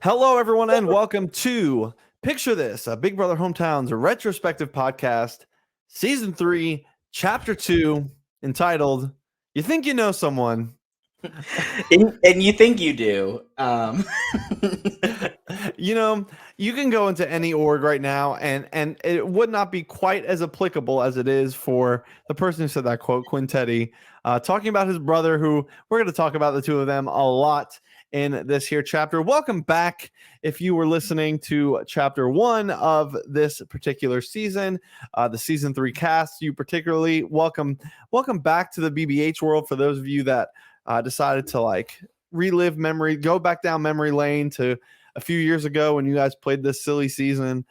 Hello, everyone, and welcome to Picture This, a Big Brother Hometowns retrospective podcast, Season 3, Chapter 2, entitled You Think You Know Someone. And you think you do. You know, you can go into any org right now, and it would not be quite as applicable as it is for the person who said that quote, Quintetti, talking about his brother, who we're going to talk about the two of them a lot in this here chapter. Welcome back if you were listening to chapter 1 of this particular season, the season 3 cast. You particularly welcome back to the BBH world for those of you that decided to relive memory, go back down memory lane to a few years ago when you guys played this silly season.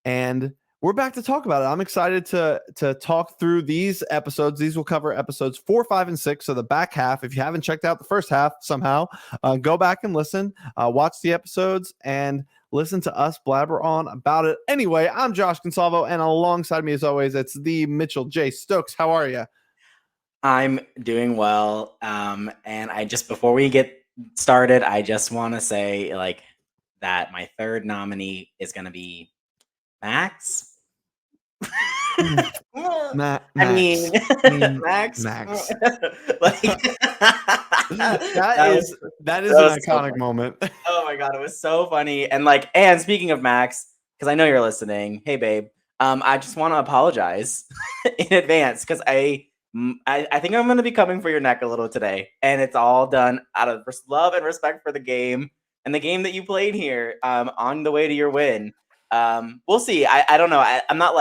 And we're back to talk about it. I'm excited to talk through these episodes. These will cover episodes 4, 5, and 6. So the back half, if you haven't checked out the first half somehow, go back and listen, watch the episodes, and listen to us blabber on about it. Anyway, I'm Josh Consalvo, and alongside me, as always, it's the Mitchell J. Stokes. How are you? I'm doing well. And before we get started, I just want to say that my third nominee is going to be Max. Max. Max. Max. Like that is an iconic so moment. Oh my god, it was so funny. And speaking of Max, because I know you're listening, hey babe, I just want to apologize in advance because I think I'm going to be coming for your neck a little today, and it's all done out of love and respect for the game and the game that you played here. On the way to your win, we'll see. I don't know. I'm not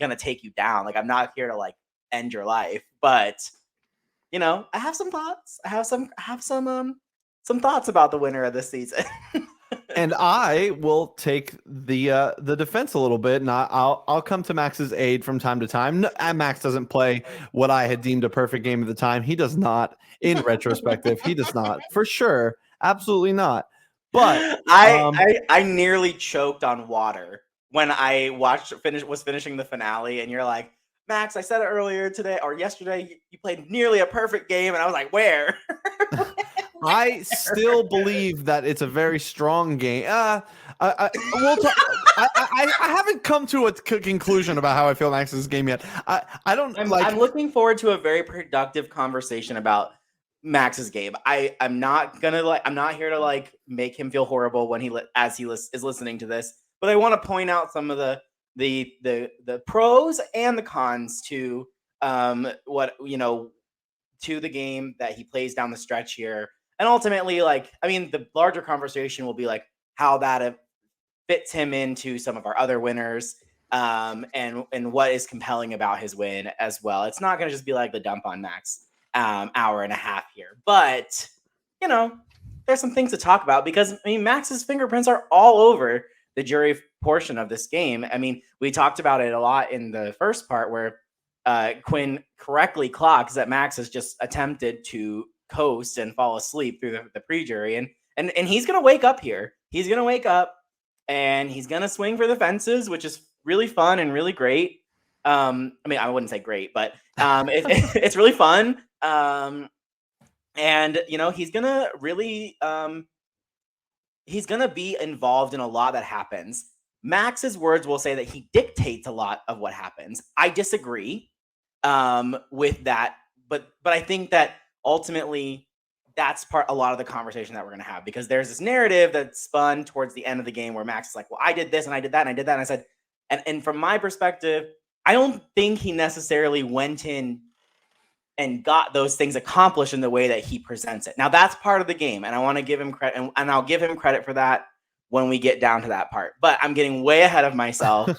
gonna take you down. I'm not here to end your life, but I have some thoughts. I have some thoughts about the winner of this season. And I will take the defense a little bit, and I'll come to Max's aid from time to time. No, Max doesn't play what I had deemed a perfect game at the time. He does not. In retrospective, he does not, for sure, absolutely not. But I nearly choked on water when I was finishing the finale, and you're like, Max, I said it earlier today or yesterday. You played nearly a perfect game, and I was like, where? I still believe that it's a very strong game. I haven't come to a conclusion about how I feel Max's game yet. I don't. I'm looking forward to a very productive conversation about Max's game. I'm not here to make him feel horrible when is listening to this, but I want to point out some of the pros and the cons to to the game that he plays down the stretch here. And ultimately, the larger conversation will be how that fits him into some of our other winners, and what is compelling about his win as well. It's not going to just be the dump on Max hour and a half here, but there's some things to talk about because Max's fingerprints are all over the jury portion of this game. We talked about it a lot in the first part where Quinn correctly clocks that Max has just attempted to coast and fall asleep through the pre-jury, and he's gonna wake up here. He's gonna wake up and he's gonna swing for the fences, which is really fun and really great. I wouldn't say great, but it's really fun. And he's gonna really he's gonna be involved in a lot that happens. Max's words will say that he dictates a lot of what happens. I disagree with that, but I think that ultimately that's a lot of the conversation that we're going to have, because there's this narrative that's spun towards the end of the game where Max is like, well, I did this and I did that and I did that. And I said, and from my perspective, I don't think he necessarily went in and got those things accomplished in the way that he presents it. Now that's part of the game, and I want to give him credit, and I'll give him credit for that when we get down to that part. But I'm getting way ahead of myself.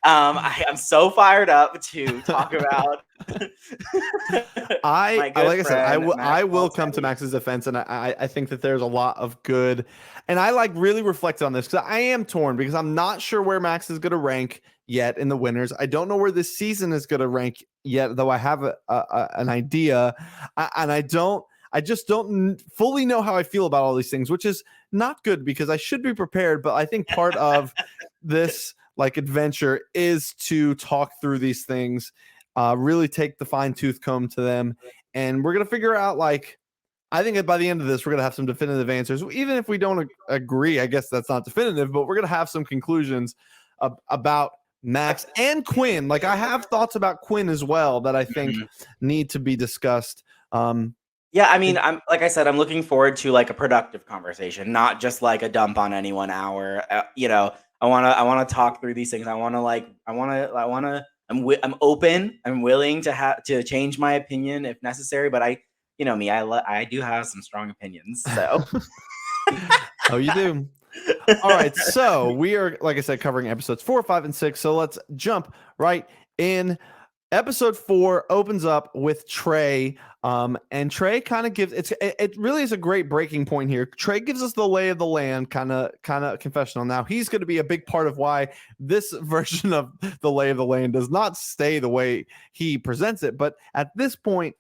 I'm so fired up to talk about. I will come to Max's defense, and I think that there's a lot of good, and I really reflected on this because I am torn because I'm not sure where Max is going to rank yet in the winners. I don't know where this season is going to rank yet, though I have an idea, and I just don't fully know how I feel about all these things, which is not good because I should be prepared. But I think part of this adventure is to talk through these things, really take the fine tooth comb to them. And we're going to figure out I think that by the end of this, we're going to have some definitive answers. Even if we don't agree, I guess that's not definitive, but we're going to have some conclusions about Max and Quinn. Like, I have thoughts about Quinn as well that I think need to be discussed. Yeah, I mean, I'm like I said, I'm looking forward to like a productive conversation, not just like a dump on any 1 hour. I wanna talk through these things. I'm open. I'm willing to change my opinion if necessary. But I do have some strong opinions. So, oh, you do. All right, so we are, like I said, covering episodes 4, 5, and 6. So let's jump right in. Episode 4 opens up with Trey, and Trey kind of gives it really is a great breaking point here. Trey gives us the lay of the land, kind of confessional. Now he's going to be a big part of why this version of the lay of the land does not stay the way he presents it. But at this point,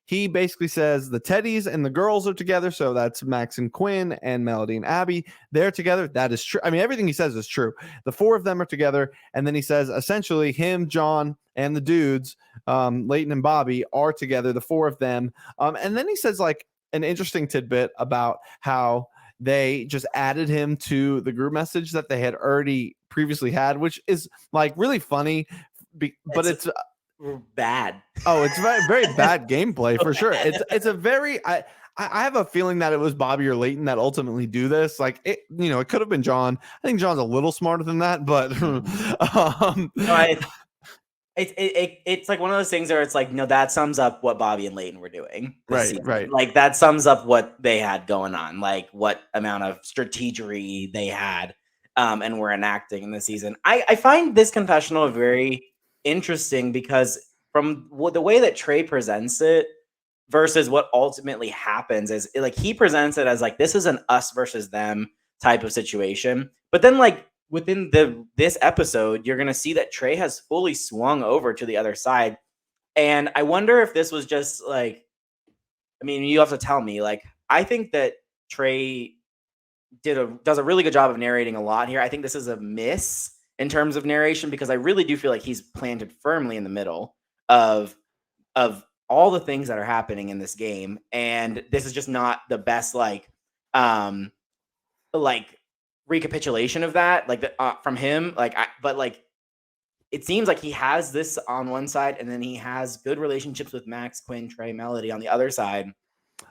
he basically says the Teddies and the girls are together. So that's Max and Quinn and Melody and Abby. They're together. That is true. I mean, everything he says is true. The 4 of them are together. And then he says essentially him, John, and the dudes, Leighton and Bobby, are together, the 4 of them. And then he says like an interesting tidbit about how they just added him to the group message that they had already previously had, which is like really funny. But it's bad. Oh, it's very, very bad gameplay for sure. It's a very I have a feeling that it was Bobby or Leighton that ultimately do this. Like it could have been John. I think John's a little smarter than that, but it's like one of those things where it's like, no, that sums up what Bobby and Leighton were doing. Right. Like that sums up what they had going on, like what amount of strategery they had and were enacting in the season. I find this confessional very interesting because from the way that Trey presents it versus what ultimately happens is like he presents it as like this is an us versus them type of situation. But then like within this episode, you're gonna see that Trey has fully swung over to the other side. And I wonder if this was just like, I mean, you have to tell me, like, I think that Trey does a really good job of narrating a lot here. I think this is a miss in terms of narration because I really do feel like he's planted firmly in the middle of all the things that are happening in this game, and this is just not the best like recapitulation of that from him. But it seems like he has this on one side, and then he has good relationships with Max, Quinn, Trey, Melody on the other side.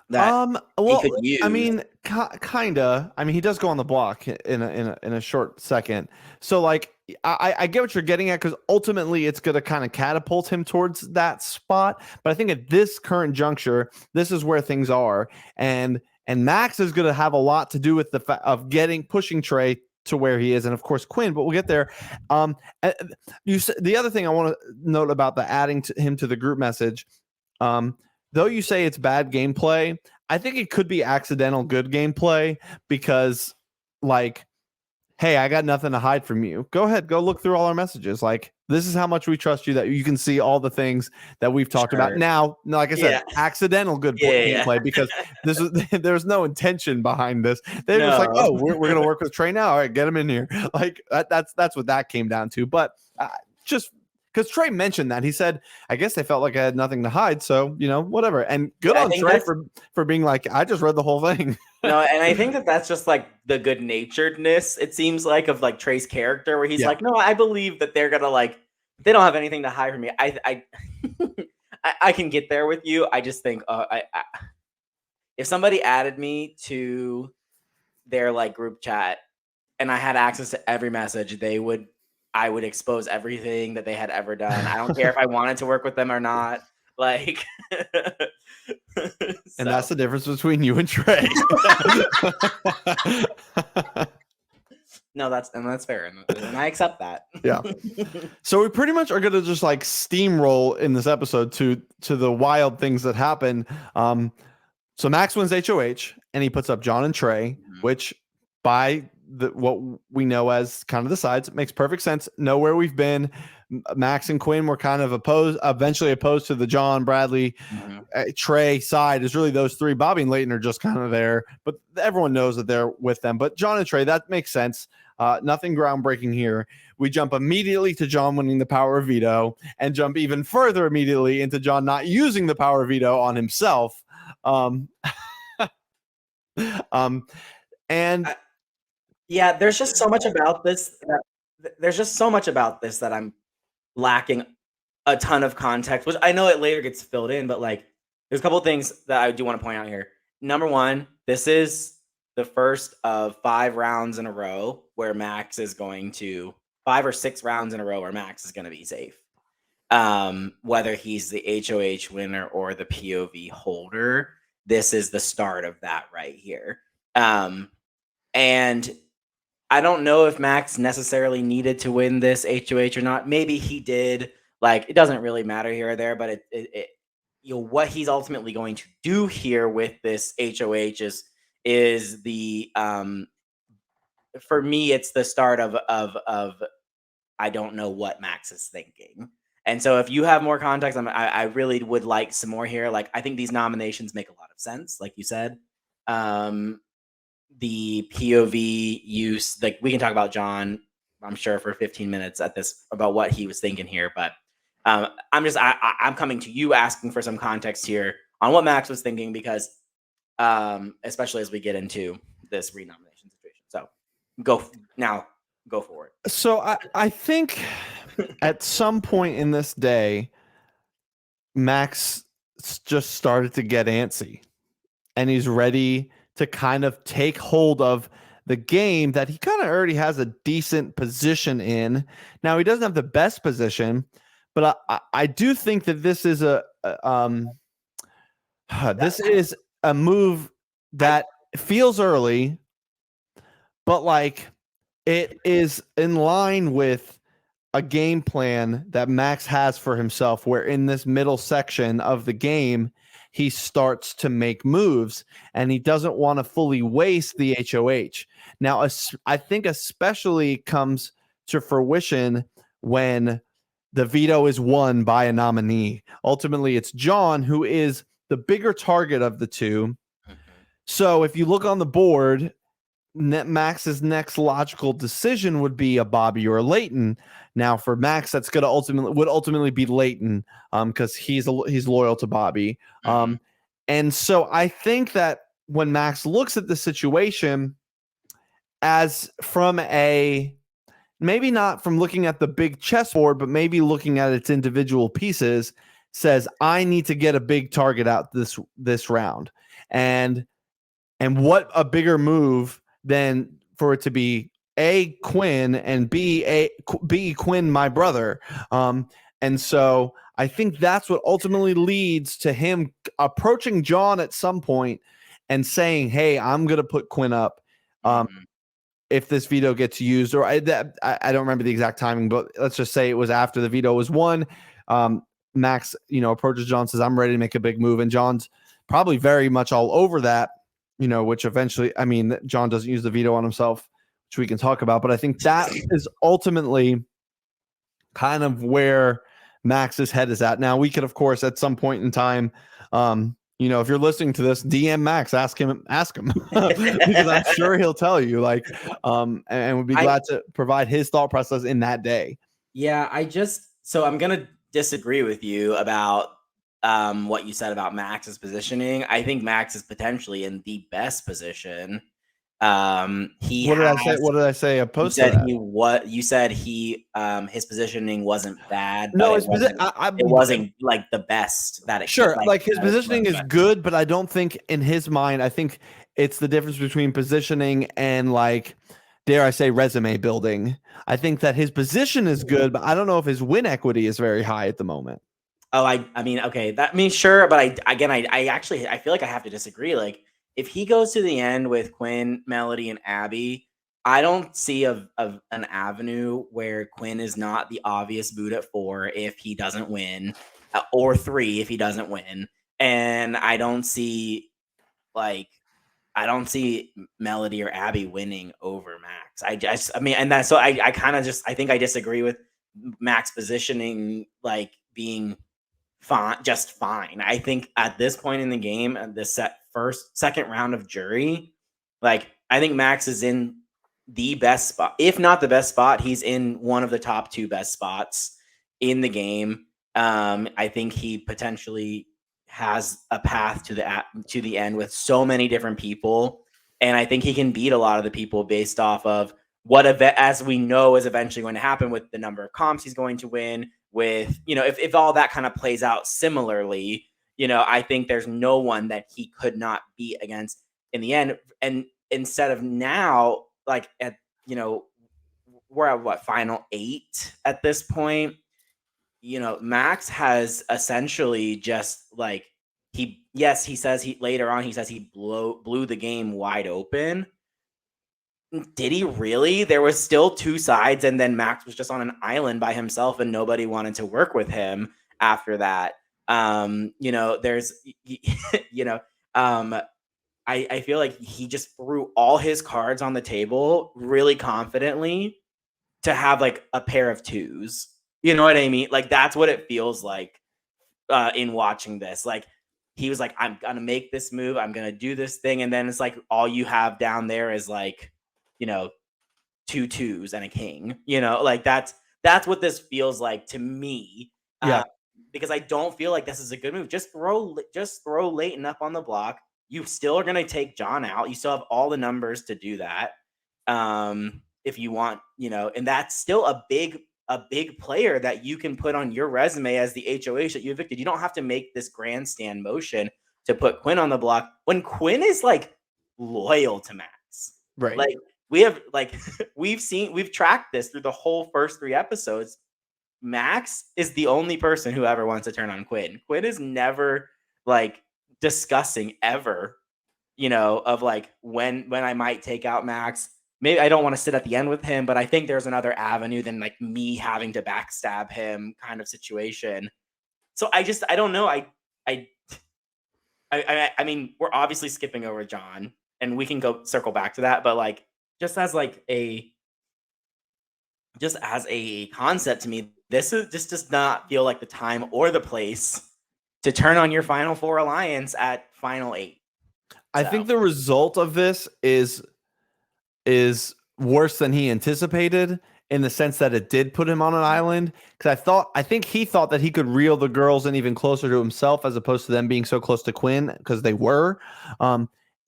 That he could use. I mean, kinda. I mean, he does go on the block in a short second. So like, I get what you're getting at because ultimately it's going to kind of catapult him towards that spot. But I think at this current juncture, this is where things are, and Max is going to have a lot to do with the fact of pushing Trey to where he is, and of course Quinn. But we'll get there. The other thing I want to note about the adding him to the group message. Though you say it's bad gameplay, I think it could be accidental good gameplay because, like, hey, I got nothing to hide from you. Go ahead, go look through all our messages. Like, this is how much we trust you that you can see all the things that we've talked about. Now, like I said, accidental good gameplay because there's no intention behind this. They're just like, oh, we're gonna work with Trey now. All right, get him in here. Like that's what that came down to. But just. Because Trey mentioned that. He said, I guess they felt like I had nothing to hide. So, whatever. And good on Trey for being like, I just read the whole thing. No, and I think that's just like the good naturedness, it seems like, of like Trey's character, where he's like, no, I believe that they're going to like, they don't have anything to hide from me. I can get there with you. I just think if somebody added me to their like group chat and I had access to every message, I would expose everything that they had ever done. I don't care if I wanted to work with them or not. Like, and that's the difference between you and Trey. No, that's fair, and I accept that. Yeah. So we pretty much are going to just like steamroll in this episode to the wild things that happen. So Max wins HOH, and he puts up John and Trey, which by what we know as kind of the sides, it makes perfect sense. Know where we've been. Max and Quinn were kind of eventually opposed to the John, Bradley, Trey side. Is really those three. Bobby and Leighton are just kind of there, but everyone knows that they're with them. But John and Trey, that makes sense. Nothing groundbreaking here. We jump immediately to John winning the power of veto, and jump even further immediately into John not using the power of veto on himself. Um, and yeah, there's just so much about this that I'm lacking a ton of context, which I know it later gets filled in, but like there's a couple of things that I do want to point out here. Number one, this is the first of 5 rounds in a row where Max is going to 5 or 6 rounds in a row where Max is going to be safe. Whether he's the HOH winner or the POV holder, this is the start of that right here. And I don't know if Max necessarily needed to win this HOH or not. Maybe he did. Like, it doesn't really matter here or there, but it what he's ultimately going to do here with this HOH is the for me, it's the start of I don't know what Max is thinking. And so if you have more context, I really would like some more here. Like, I think these nominations make a lot of sense, like you said. The POV use, like we can talk about John, I'm sure, for 15 minutes at this about what he was thinking here. But I'm coming to you asking for some context here on what Max was thinking, because especially as we get into this renomination situation. So go for it. So I think at some point in this day, Max just started to get antsy, and he's ready to kind of take hold of the game that he kind of already has a decent position in. Now, he doesn't have the best position, but I do think that this is this is a move that feels early, but like it is in line with a game plan that Max has for himself, where in this middle section of the game, he starts to make moves and he doesn't want to fully waste the HOH. Now, I think especially comes to fruition when the veto is won by a nominee. Ultimately, it's John who is the bigger target of the two. So if you look on the board, Max's next logical decision would be a Bobby or a Leighton. Now for Max, that's going to ultimately be Leighton, because he's loyal to Bobby. And so I think that when Max looks at the situation as from maybe not from looking at the big chessboard, but maybe looking at its individual pieces, says, I need to get a big target out this round. And what a bigger move than for it to be A, Quinn, and B, Quinn, my brother. And so I think that's what ultimately leads to him approaching John at some point and saying, hey, I'm going to put Quinn up if this veto gets used. Or I don't remember the exact timing, but let's just say it was after the veto was won. Max, approaches John, says, I'm ready to make a big move. And John's probably very much all over that. Which eventually, John doesn't use the veto on himself, which we can talk about. But I think that is ultimately kind of where Max's head is at. Now, we could, of course, at some point in time, if you're listening to this, DM Max, ask him, because I'm sure he'll tell you, and would be glad to provide his thought process in that day. Yeah, so I'm going to disagree with you about what you said about Max's positioning. I think Max is potentially in the best position. What did I say opposed to that? You said his positioning wasn't bad. No, it wasn't like the best that it sure. Like his positioning is good, but I don't think in his mind, I think it's the difference between positioning and, like, dare I say, resume building. I think that his position is good, but I don't know if his win equity is very high at the moment. Oh, okay. That means sure, but I feel like I have to disagree. Like, if he goes to the end with Quinn, Melody, and Abby, I don't see an avenue where Quinn is not the obvious boot at 4 if he doesn't win, or 3 if he doesn't win, and I don't see Melody or Abby winning over Max. I think I disagree with Max positioning, like, being just fine. I think at this point in the game, the second round of jury, like, I think Max is in the best spot, if not the best spot. He's in one of the top 2 best spots in the game. I think he potentially has a path to the end with so many different people, and I think he can beat a lot of the people based off of what event, as we know, is eventually going to happen with the number of comps he's going to win. With if all that kind of plays out similarly, I think there's no one that he could not beat against in the end. And instead of now, like at we're at what, final 8 at this point. Max has essentially just like he says he later on he says he blew the game wide open. Did he really? There was still 2 sides, and then Max was just on an island by himself, and nobody wanted to work with him after that. There's I feel like he just threw all his cards on the table really confidently to have like a pair of 2s. You know what I mean? Like that's what it feels like in watching this. Like he was like, I'm gonna make this move, I'm gonna do this thing, and then it's like all you have down there is like 2 2s and a king. Like that's what this feels like to me. Yeah. Because I don't feel like this is a good move. Just throw Leighton up on the block. You still are gonna take John out. You still have all the numbers to do that. If you want, and that's still a big player that you can put on your resume as the HOH that you evicted. You don't have to make this grandstand motion to put Quinn on the block when Quinn is like loyal to Max. Right. Like we've tracked this through the whole first 3 episodes. Max is the only person who ever wants to turn on Quinn. Quinn is never like discussing ever, of like when I might take out Max. Maybe I don't want to sit at the end with him, but I think there's another avenue than like me having to backstab him kind of situation. So I don't know. I mean, we're obviously skipping over John, and we can go circle back to that, but like just as a concept to me, this does not feel like the time or the place to turn on your Final 4 alliance at Final 8. I think the result of this is worse than he anticipated, in the sense that it did put him on an island. Because I think he thought that he could reel the girls in even closer to himself, as opposed to them being so close to Quinn, because they were.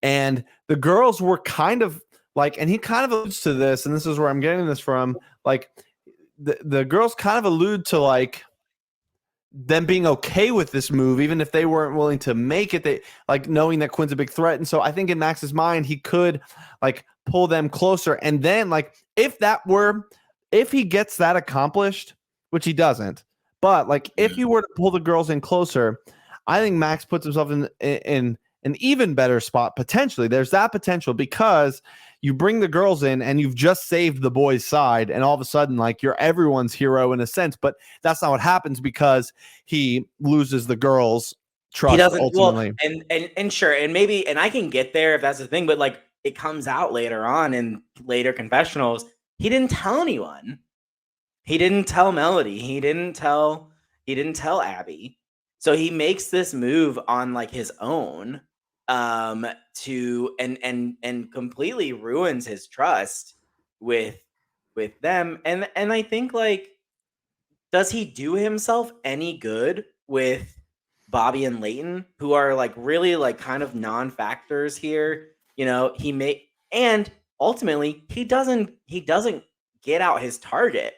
And the girls were kind of like, and he kind of alludes to this, and this is where I'm getting this from. Like the girls kind of allude to like them being okay with this move, even if they weren't willing to make it. They like knowing that Quinn's a big threat. And so I think in Max's mind, he could like pull them closer. And then like, if he gets that accomplished, which he doesn't, but like if he were to pull the girls in closer, I think Max puts himself in an even better spot. Potentially there's that potential, because you bring the girls in and you've just saved the boys' side, and all of a sudden like you're everyone's hero in a sense. But that's not what happens, because he loses the girls' trust. He doesn't ultimately. Well, and sure, and maybe, and I can get there if that's the thing, but like it comes out later on in later confessionals, he didn't tell anyone. He didn't tell Melody. He didn't tell Abby. So he makes this move on like his own, to and completely ruins his trust with them. And I think like, does he do himself any good with Bobby and Leighton, who are like really like kind of non-factors here? And ultimately he doesn't get out his target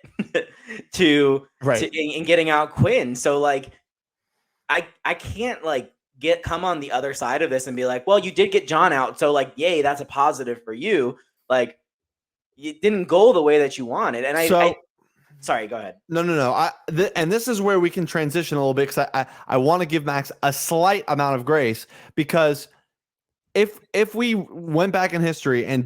in getting out Quinn. So like I can't like come on the other side of this and be like, well, you did get John out, so like, yay, that's a positive for you. Like, it didn't go the way that you wanted. And sorry, go ahead. No. And this is where we can transition a little bit, because I want to give Max a slight amount of grace, because if we went back in history and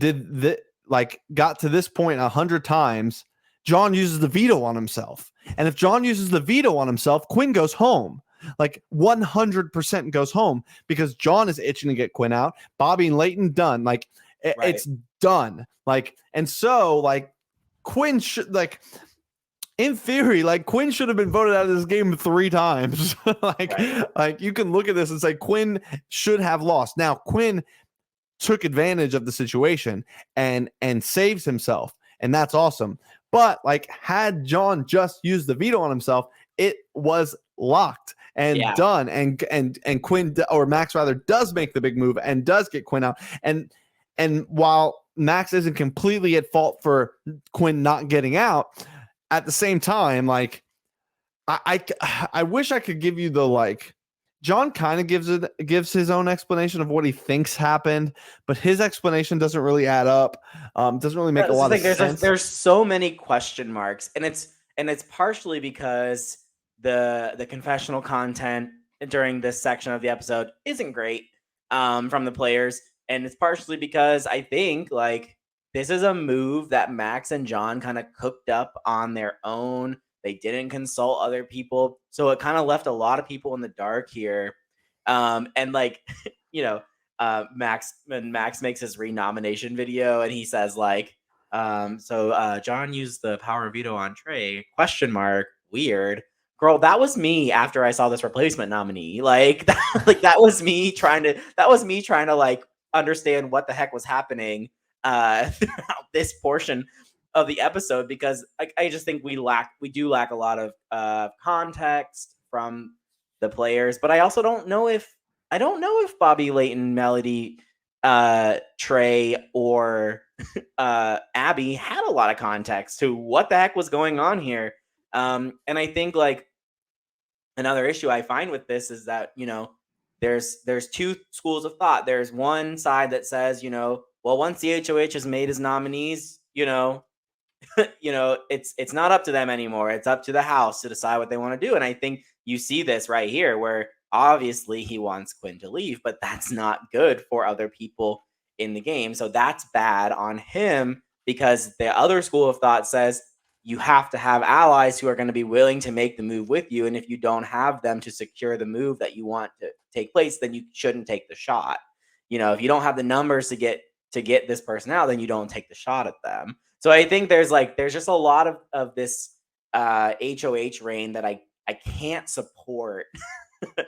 got to this point 100 times, John uses the veto on himself. And if John uses the veto on himself, Quinn goes home. Like 100% goes home, because John is itching to get Quinn out. Bobby and Leighton done. Like it's done. Like, and so like Quinn should, like, in theory, like Quinn should have been voted out of this game 3 times. Like you can look at this and say Quinn should have lost. Now Quinn took advantage of the situation and saves himself, and that's awesome. But like, had John just used the veto on himself, it was locked and done, and Quinn, or Max rather, does make the big move and does get Quinn out. And while Max isn't completely at fault for Quinn not getting out, at the same time, like I wish I could give you the, like, John kind of gives his own explanation of what he thinks happened, but his explanation doesn't really add up. Doesn't really make a lot of sense. There's so many question marks, and it's partially because the confessional content during this section of the episode isn't great from the players, and it's partially because I think, like, this is a move that Max and John kind of cooked up on their own. They didn't consult other people, so it kind of left a lot of people in the dark here. And like, Max makes his renomination video, and he says like, so John used the power of veto on Trey, ? Weird. Girl, that was me after I saw this replacement nominee. Like, that was me trying to like understand what the heck was happening throughout this portion of the episode, because I just think we do lack a lot of context from the players. But I also don't know if Bobby, Layton, Melody, Trey, or Abby had a lot of context to what the heck was going on here. And I think, like, another issue I find with this is that, there's two schools of thought. There's one side that says, well, once the HOH has made his nominees, it's not up to them anymore. It's up to the house to decide what they want to do. And I think you see this right here, where obviously he wants Quinn to leave, but that's not good for other people in the game. So that's bad on him, because the other school of thought says you have to have allies who are going to be willing to make the move with you. And if you don't have them to secure the move that you want to take place, then you shouldn't take the shot. If you don't have the numbers to get this person out, then you don't take the shot at them. So I think there's just a lot of this HOH reign that I can't support.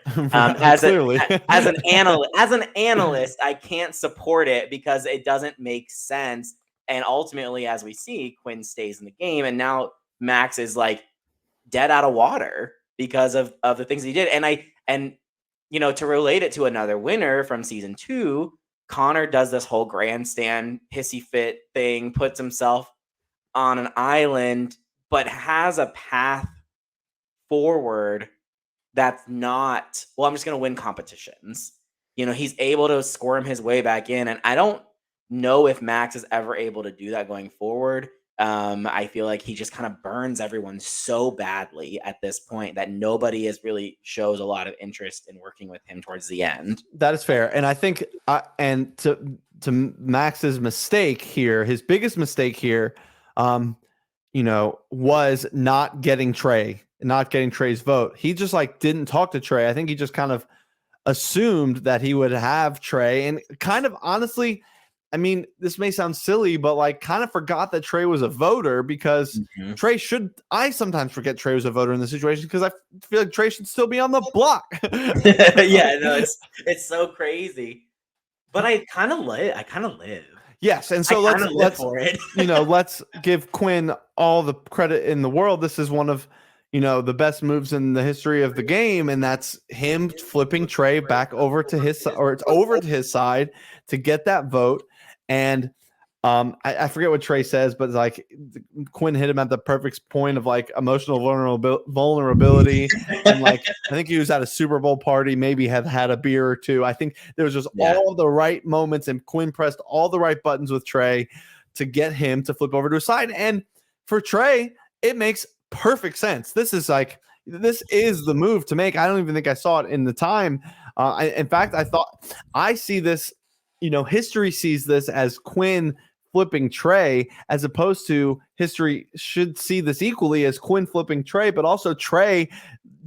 As an analyst, I can't support it because it doesn't make sense. And ultimately, as we see, Quinn stays in the game, and now Max is like dead out of water because of the things he did. And to relate it to another winner from season 2, Connor does this whole grandstand hissy fit thing, puts himself on an island, but has a path forward that's not, well, I'm just going to win competitions. He's able to squirm his way back in, and I don't know if Max is ever able to do that going forward. I feel like he just kind of burns everyone so badly at this point that nobody really shows a lot of interest in working with him towards the end. That is fair. And I think, and to Max's mistake here, his biggest mistake here, was not getting Trey's vote. He just didn't talk to Trey. I think he just kind of assumed that he would have Trey, and kind of honestly, I mean, this may sound silly, but kind of forgot that Trey was a voter, because I sometimes forget Trey was a voter in this situation, because I feel like Trey should still be on the block. Yeah, no, it's so crazy. But I kind of live. Yes, and so let's give Quinn all the credit in the world. This is one of the best moves in the history of the game, and that's him flipping Trey back over to his side to get that vote. And I forget what Trey says, but Quinn hit him at the perfect point of emotional vulnerability. And I think he was at a Super Bowl party, maybe had a beer or two. I think there was just all the right moments, and Quinn pressed all the right buttons with Trey to get him to flip over to his side. And for Trey, it makes perfect sense. This is the move to make. I don't even think I saw it in the time. In fact, I see this, history sees this as Quinn flipping Trey, as opposed to history should see this equally as Quinn flipping Trey, but also Trey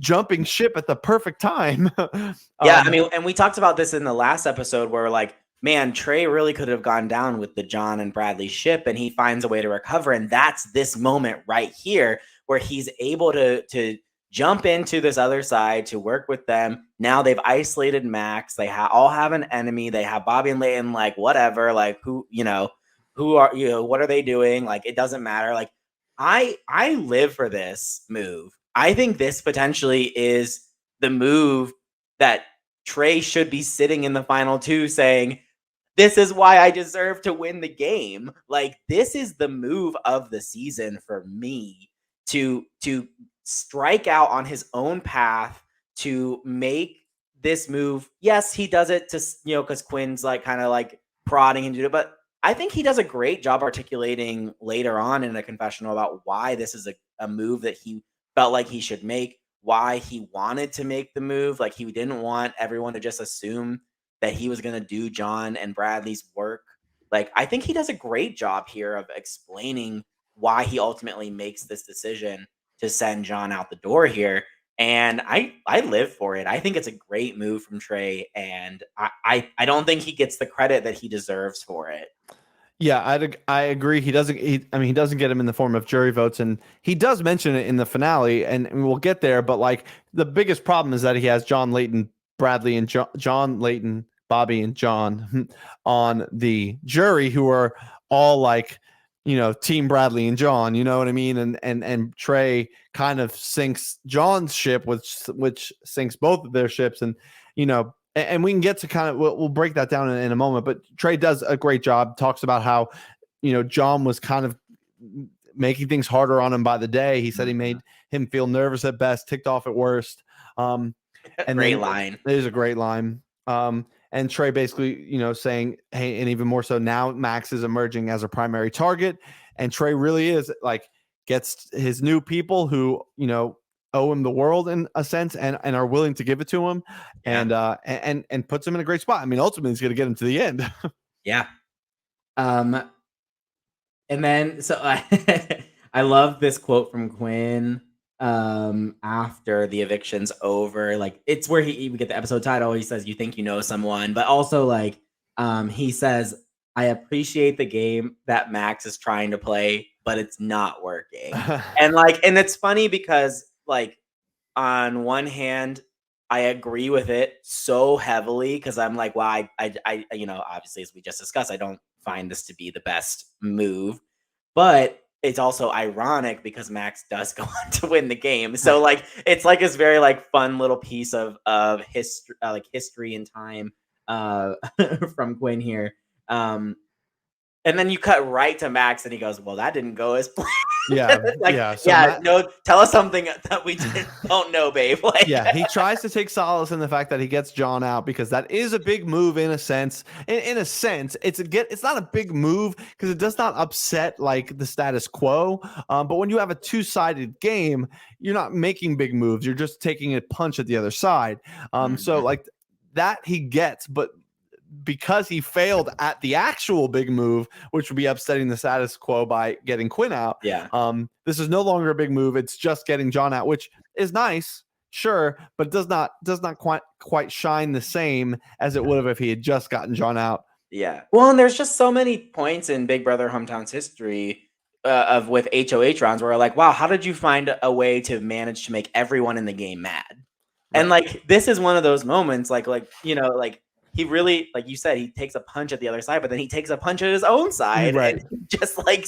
jumping ship at the perfect time. Yeah, I mean, and we talked about this in the last episode where man, Trey really could have gone down with the John and Bradley ship, and he finds a way to recover. And that's this moment right here where he's able to jump into this other side to work with them. Now they've isolated Max. They all have an enemy. They have Bobby and Layton, whatever, who are, what are they doing? It doesn't matter. I live for this move. I think this potentially is the move that Trey should be sitting in the final two saying, this is why I deserve to win the game. Like, this is the move of the season for me, to strike out on his own path, to make this move. Yes, he does it to, because Quinn's like kind of like prodding him to do it, but I think he does a great job articulating later on in a confessional about why this is a move that he felt like he should make, why he wanted to make the move. Like, he didn't want everyone to just assume that he was going to do John and Bradley's work. Like, I think he does a great job here of explaining why he ultimately makes this decision to send John out the door here. And I live for it. I think it's a great move from Trey, and I don't think he gets the credit that he deserves for it. Yeah, I agree. He doesn't. He doesn't get him in the form of jury votes, and he does mention it in the finale, and we'll get there. But like, the biggest problem is that he has John Layton, Bradley, and John Layton, Bobby, and John on the jury, who are all like, Team Bradley and John. You know what I mean? And Trey kind of sinks John's ship, which sinks both of their ships, and and we can get to kind of, we'll break that down in a moment, but Trey does a great job, talks about how, John was kind of making things harder on him by the day. He said he made him feel nervous at best, ticked off at worst. And great line. It is a great line. And Trey basically, saying, hey, and even more so now, Max is emerging as a primary target. And Trey really is like, gets his new people who, owe him the world in a sense, and are willing to give it to him, Yeah. and puts him in a great spot. I mean, ultimately he's going to get him to the end. Yeah. And then, so I love this quote from Quinn after the eviction's over. Like, it's where we get the episode title. He says, you think you know someone, but also like, he says, I appreciate the game that Max is trying to play, but it's not working. And it's funny because, like, on one hand, I agree with it so heavily because I'm like, well, I obviously, as we just discussed, I don't find this to be the best move, but it's also ironic because Max does go on to win the game. So like, it's like this very like fun little piece of history, like history and time from Quinn here. And then you cut right to Max, and he goes, "Well, that didn't go as planned." Yeah, like, yeah. So no, tell us something that we don't know, babe. Like, yeah, he tries to take solace in the fact that he gets John out because that is a big move in a sense. In a sense, it's not a big move because it does not upset like the status quo. But when you have a two-sided game, you're not making big moves. You're just taking a punch at the other side. So like that he gets, but because he failed at the actual big move, which would be upsetting the status quo by getting Quinn out. Yeah. This is no longer a big move. It's just getting John out, which is nice, sure, but does not quite shine the same as it would have if he had just gotten John out. Yeah. Well, and there's just so many points in Big Brother Hometown's history of with HOH rounds where like, wow, how did you find a way to manage to make everyone in the game mad? Right. And like, this is one of those moments, like he really, like you said, he takes a punch at the other side, but then he takes a punch at his own side, right, and just like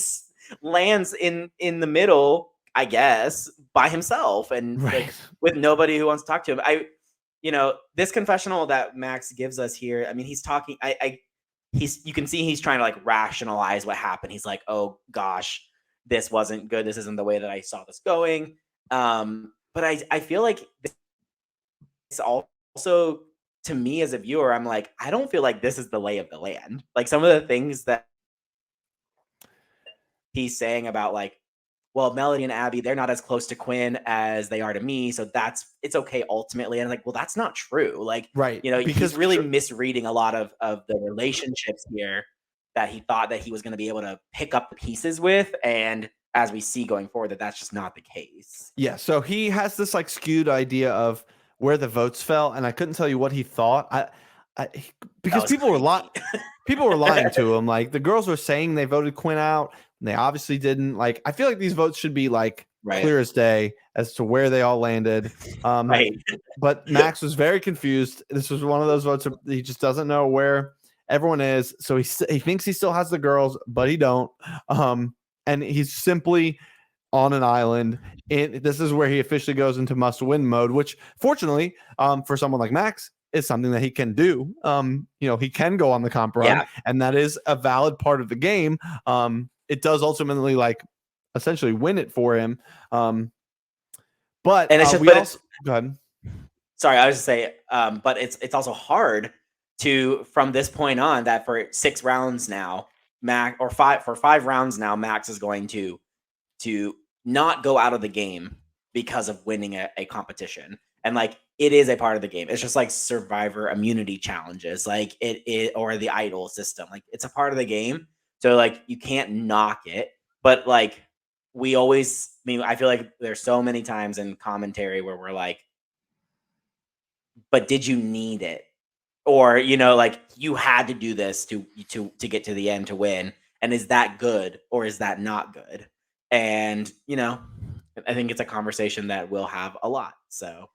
lands in the middle, I guess, by himself, and right, like, with nobody who wants to talk to him. This confessional that Max gives us here, I mean, he's talking, you can see he's trying to like rationalize what happened. He's like, oh gosh, this wasn't good. This isn't the way that I saw this going. But I feel like it's also, to me as a viewer, I'm like, I don't feel like this is the lay of the land. Like, some of the things that he's saying about like, well, Melody and Abby, they're not as close to Quinn as they are to me, so it's okay ultimately. And I'm like, well, that's not true. Like, right, because he's really misreading a lot of the relationships here that he thought that he was going to be able to pick up the pieces with, and as we see going forward, that's just not the case. Yeah, so he has this like skewed idea of where the votes fell, and I couldn't tell you what he thought. Because people were lying to him. Like, the girls were saying they voted Quinn out, and they obviously didn't. Like, I feel like these votes should be like clear as day as to where they all landed. Right. But Max was very confused. This was one of those votes he just doesn't know where everyone is. So he thinks he still has the girls, but he don't. And he's simply on an island. This is where he officially goes into must-win mode, which fortunately, for someone like Max, is something that he can do. He can go on the comp run, and that is a valid part of the game. It does ultimately essentially win it for him. But it's just, go ahead. Sorry, I was just say, but it's also hard to, from this point on, that for 6 rounds now, for 5 rounds now, Max is going to not go out of the game because of winning a competition. And it is a part of the game. It's just like Survivor immunity challenges, it or the idol system. It's a part of the game. So you can't knock it. But we always, I feel like there's so many times in commentary where we're like, but did you need it? Or, you had to do this to get to the end to win. And is that good or is that not good? And, I think it's a conversation that we'll have a lot. So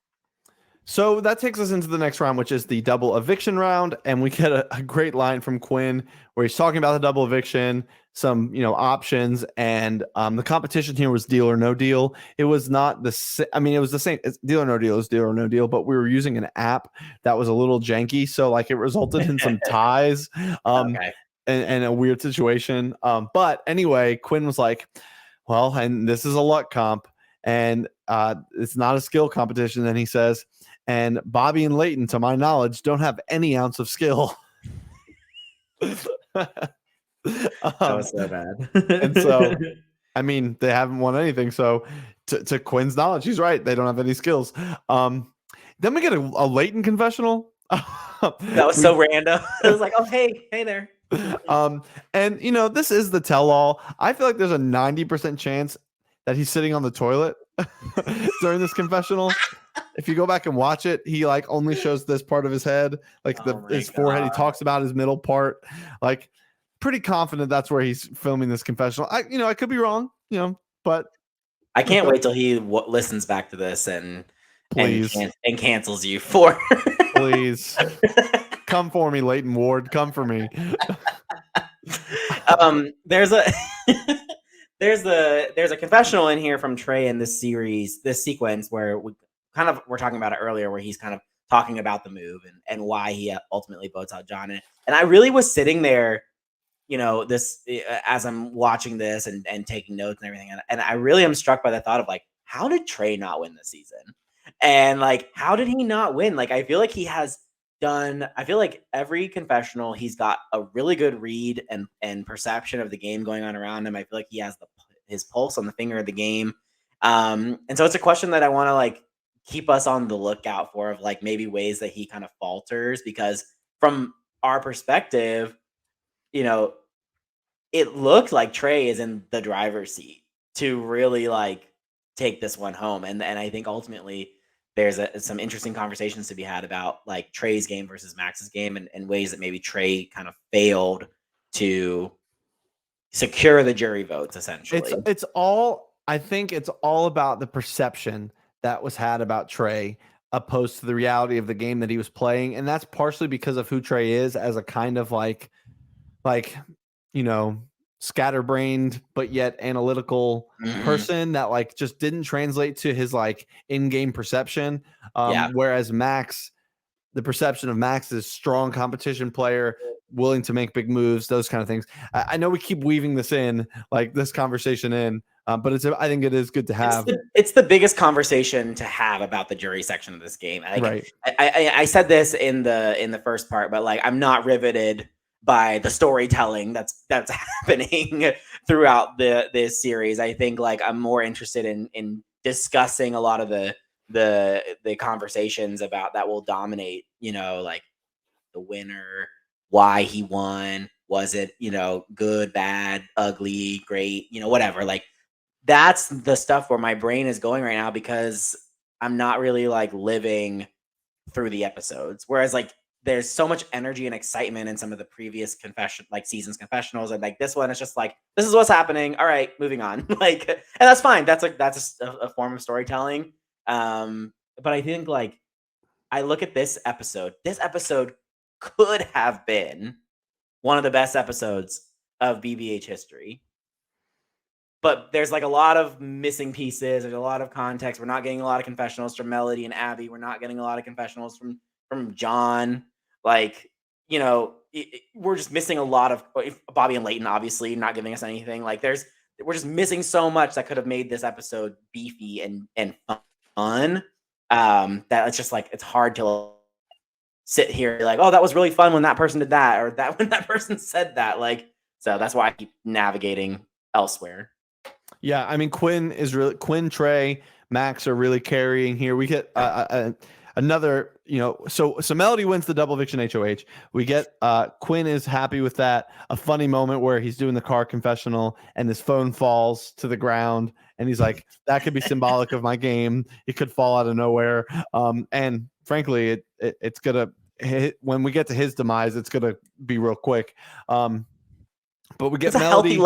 that takes us into the next round, which is the double eviction round. And we get a great line from Quinn where he's talking about the double eviction, some, options. And the competition here was deal or no deal. It was not it was the same. It's deal or no deal is deal or no deal, but we were using an app that was a little janky. So it resulted in some ties and a weird situation. But anyway, Quinn was like, well, and this is a luck comp and it's not a skill competition. And he says, and Bobby and Leighton, to my knowledge, don't have any ounce of skill. That was so bad. And so, they haven't won anything. So to Quinn's knowledge, he's right. They don't have any skills. Then we get a Leighton confessional. That was so random. It was like, oh, hey there. And this is the tell-all. I feel like there's a 90% chance that he's sitting on the toilet during this confessional. If you go back and watch it, he only shows this part of his head, his forehead. He talks about his middle part. Pretty confident that's where he's filming this confessional. I could be wrong, but I can't wait till he listens back to this and please and cancels you for. Please come for me, Leighton Ward. Come for me. There's a confessional in here from Trey in this sequence where we're talking about it earlier, where he's kind of talking about the move and why he ultimately votes out John. And I really was sitting there, this as I'm watching this and taking notes and everything. And I really am struck by the thought of how did Trey not win this season? And how did he not win? I feel like he has done, I feel like every confessional, he's got a really good read and perception of the game going on around him. I feel like he has his pulse on the finger of the game. And so it's a question that I want to keep us on the lookout for, of maybe ways that he kind of falters, because from our perspective, it looked like Trey is in the driver's seat to really take this one home. And I think ultimately there's some interesting conversations to be had about Trey's game versus Max's game and ways that maybe Trey kind of failed to secure the jury votes, essentially. I think it's all about the perception that was had about Trey opposed to the reality of the game that he was playing. And that's partially because of who Trey is as a kind of scatterbrained but yet analytical person that just didn't translate to his in-game perception. Whereas Max, the perception of Max is strong competition player, willing to make big moves, those kind of things. I know we keep weaving this in, this conversation in, but I think it is good to have. It's the biggest conversation to have about the jury section of this game. Right. I said this in the first part, but I'm not riveted by the storytelling that's happening throughout this series. I think I'm more interested in discussing a lot of the conversations about that will dominate, the winner, why he won, was it, good, bad, ugly, great, whatever. That's the stuff where my brain is going right now, because I'm not really living through the episodes. Whereas there's so much energy and excitement in some of the previous seasons confessionals, and this one is just this is what's happening. All right, moving on. And that's fine. That's a form of storytelling. But I think I look at this episode. This episode could have been one of the best episodes of BBH history. but there's like a lot of missing pieces. There's a lot of context. We're not getting a lot of confessionals from Melody and Abby. We're not getting a lot of confessionals from John. Like, you know, we're just missing a lot of Bobby and Leighton, obviously not giving us anything. Like we're just missing so much that could have made this episode beefy and fun. That it's just like, it's hard to sit here like, oh, that was really fun when that person did that, or that when that person said that. Like, so that's why I keep navigating elsewhere. Yeah, I mean Quinn, Trey, Max are really carrying here. We get another, you know, so Melody wins the double eviction HOH. We get Quinn is happy with that. A funny moment where he's doing the car confessional and his phone falls to the ground, and he's like, that could be symbolic of my game. It could fall out of nowhere. And frankly, it's gonna hit, when we get to his demise, it's gonna be real quick. But we get it's a Melody.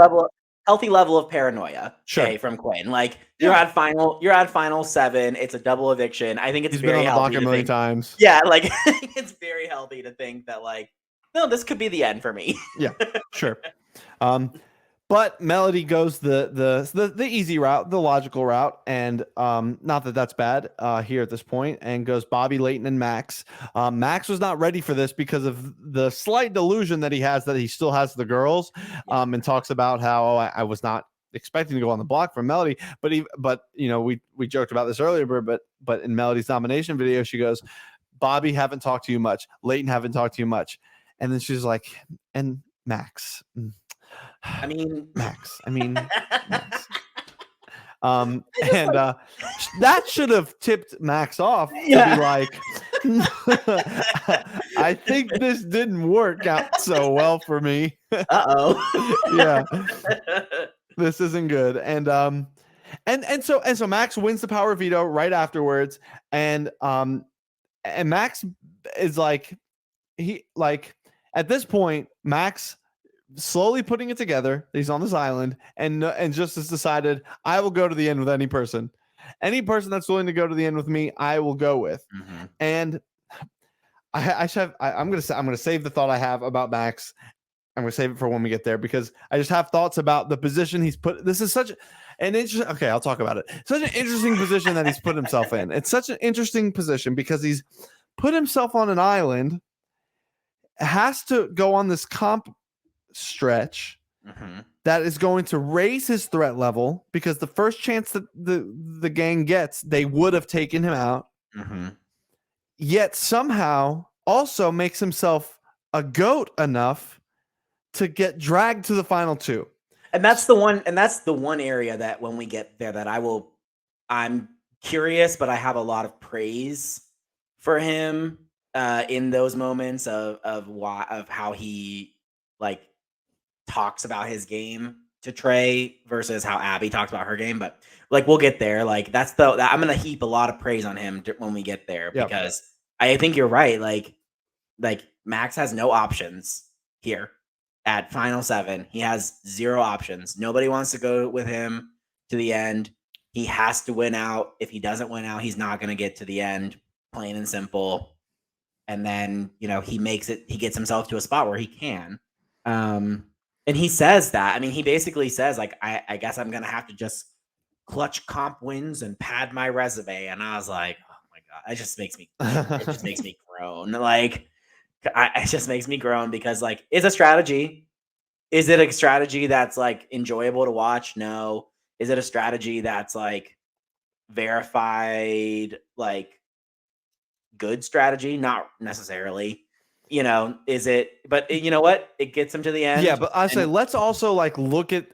healthy level of paranoia. Sure. Okay, from Quinn. Like, you're at final 7. It's a double eviction. I think it's He's very been on the block healthy a million times. Yeah, like it's very healthy to think that, like, no, this could be the end for me. Yeah, sure. But Melody goes the easy route, the logical route, and not that that's bad here at this point, and goes Bobby, Leighton, and Max. Max was not ready for this because of the slight delusion that he has that he still has the girls, and talks about how I was not expecting to go on the block from Melody, but you know, we joked about this earlier, but in Melody's nomination video, she goes, Bobby, haven't talked to you much. Leighton, haven't talked to you much, and then she's like, and Max. I mean, Max. Max. That should have tipped Max off to be like, I think this didn't work out so well for me. Yeah, this isn't good. And so Max wins the power veto right afterwards, and Max is like, at this point, Max slowly putting it together. He's on this island, and just has decided, I will go to the end with any person that's willing to go to the end with me, I will go with. Mm-hmm. And I'm gonna save the thought I have about Max. I'm gonna save it for when we get there, because I just have thoughts about the position he's put. This is such an interesting. Okay, I'll talk about it. Such an interesting position that he's put himself in. It's such an interesting position because he's put himself on an island, has to go on this comp stretch that is going to raise his threat level, because the first chance that the gang gets, they would have taken him out. Yet somehow also makes himself a goat enough to get dragged to the final 2. And that's the one area that when we get there that I'm curious, but I have a lot of praise for him in those moments of how he like talks about his game to Trey versus how Abby talks about her game. But like, we'll get there. Like, I'm gonna heap a lot of praise on him when we get there, because I think you're right. Like Max has no options here at final 7. He has 0 options. Nobody wants to go with him to the end. He has to win out. If he doesn't win out, he's not going to get to the end, plain and simple. And then, you know, he gets himself to a spot where he can. And he says that. I mean, he basically says, like, I guess I'm going to have to just clutch comp wins and pad my resume. And I was like, oh my God, it just makes me groan. Like, it just makes me groan, because, like, it's a strategy. Is it a strategy that's, like, enjoyable to watch? No. Is it a strategy that's, like, verified, like, good strategy? Not necessarily. You know, is it? But you know what? It gets him to the end. Yeah, but I say, let's also like look at,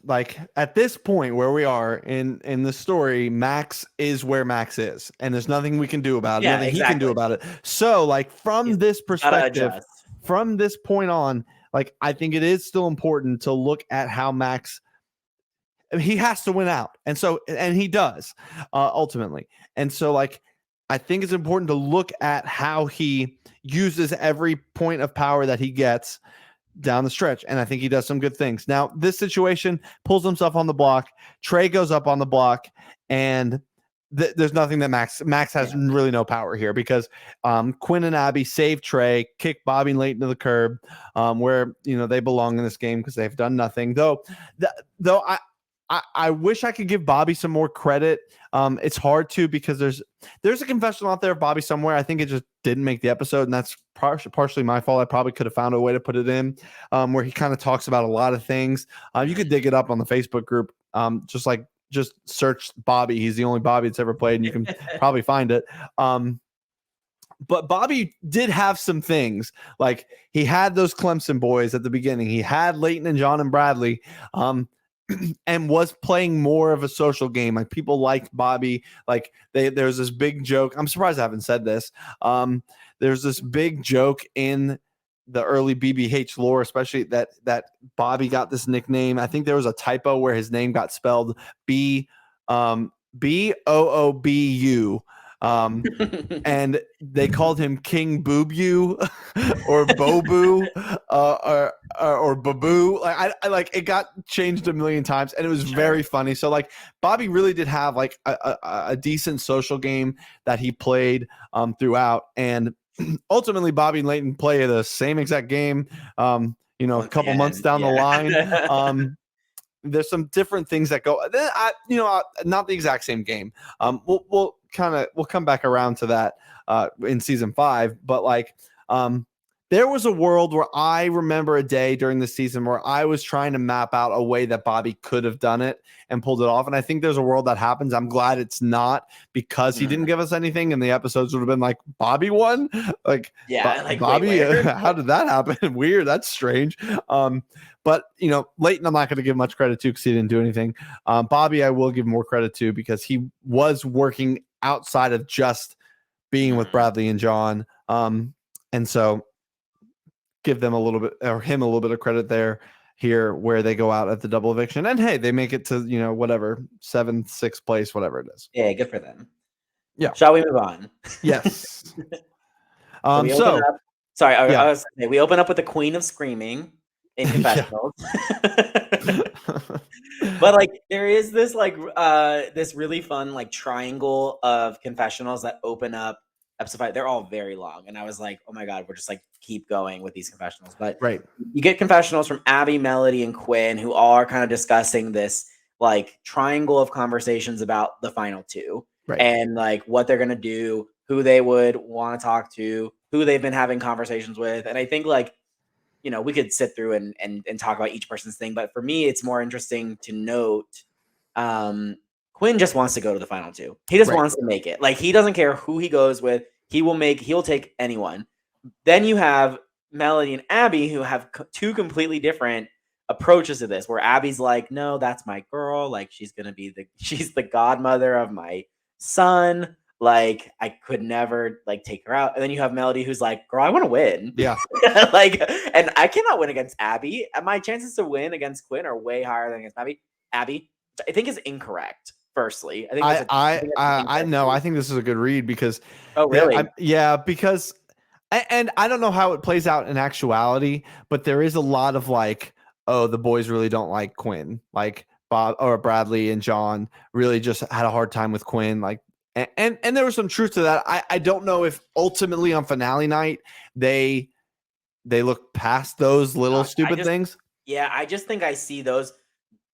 like, at this point where we are in the story, Max is where Max is, and there's nothing we can do about it. Yeah, nothing exactly. he can do about it. So, like, from this perspective, from this point on, like, I think it is still important to look at how Max, he has to win out, and he does ultimately, and so, like, I think it's important to look at how he uses every point of power that he gets down the stretch. And I think he does some good things. Now, this situation pulls himself on the block. Trey goes up on the block, and there's nothing that Max has really no power here, because Quinn and Abby save Trey, kick Bobby and Leighton to the curb, where, you know, they belong in this game because they've done nothing. Though I wish I could give Bobby some more credit. It's hard to because there's a confessional out there of Bobby somewhere. I think it just didn't make the episode, and that's partially my fault. I probably could have found a way to put it in, where he kind of talks about a lot of things. You could dig it up on the Facebook group. Just search Bobby. He's the only Bobby that's ever played, and you can probably find it. But Bobby did have some things, like he had those Clemson boys at the beginning. He had Leighton and John and Bradley, and was playing more of a social game. Like people liked Bobby. Like there's this big joke. I'm surprised I haven't said this. There's this big joke in the early BBH lore, especially that Bobby got this nickname. I think there was a typo where his name got spelled Boobu. And they called him King Boobu or Bobu or Babu. Like I like it got changed a million times, and it was very funny. So like Bobby really did have like a decent social game that he played throughout, and ultimately Bobby and Leighton play the same exact game. A couple months down the line. There's some different things that go. Not the exact same game. We'll come back around to that in season 5. But like, there was a world where I remember a day during the season where I was trying to map out a way that Bobby could have done it and pulled it off. And I think there's a world that happens. I'm glad it's not, because he didn't give us anything, and the episodes would have been like, Bobby won. Like, like Bobby, how did that happen? Weird. That's strange. But Leighton, I'm not going to give much credit to because he didn't do anything. Bobby, I will give more credit to because he was working outside of just being with Bradley and John. And so give them a little bit, or him a little bit of credit there here, where they go out at the double eviction, and hey, they make it to whatever 7th, 6th place, whatever it is. Yeah, good for them. Yeah. Shall we move on? Yes. We open up with the Queen of Screaming in confessionals. But like there is this this really fun like triangle of confessionals that open up episode 5. They're all very long, and I was like, oh my god, we're just like keep going with these confessionals. But right, you get confessionals from Abby, Melody, and Quinn, who are kind of discussing this like triangle of conversations about the final 2, right, and like what they're gonna do, who they would want to talk to, who they've been having conversations with. And I think like we could sit through and talk about each person's thing, but for me it's more interesting to note Quinn just wants to go to the final 2. He just wants to make it. Like he doesn't care who he goes with. He'll take anyone. Then you have Melody and Abby, who have 2 completely different approaches to this, where Abby's like, no, that's my girl. Like she's the godmother of my son. Like I could never like take her out. And then you have Melody, who's like, girl, I want to win. Yeah. And I cannot win against Abby. And my chances to win against Quinn are way higher than against Abby, I think is incorrect. Firstly, I know. I think this is a good read because. Oh really? Because, and I don't know how it plays out in actuality, but there is a lot of like, oh, the boys really don't like Quinn. Like Bob or Bradley and John really just had a hard time with Quinn. Like, and there was some truth to that. I don't know if ultimately on finale night they look past those little stupid things. Yeah, I just think I see those.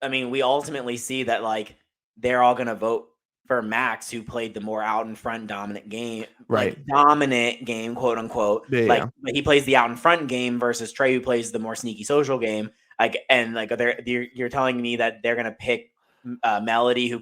I mean, we ultimately see that like they're all gonna vote for Max, who played the more out in front dominant game, right? Like, dominant game, quote unquote. Yeah. He plays the out in front game versus Trey, who plays the more sneaky social game. You're telling me that they're gonna pick Melody, who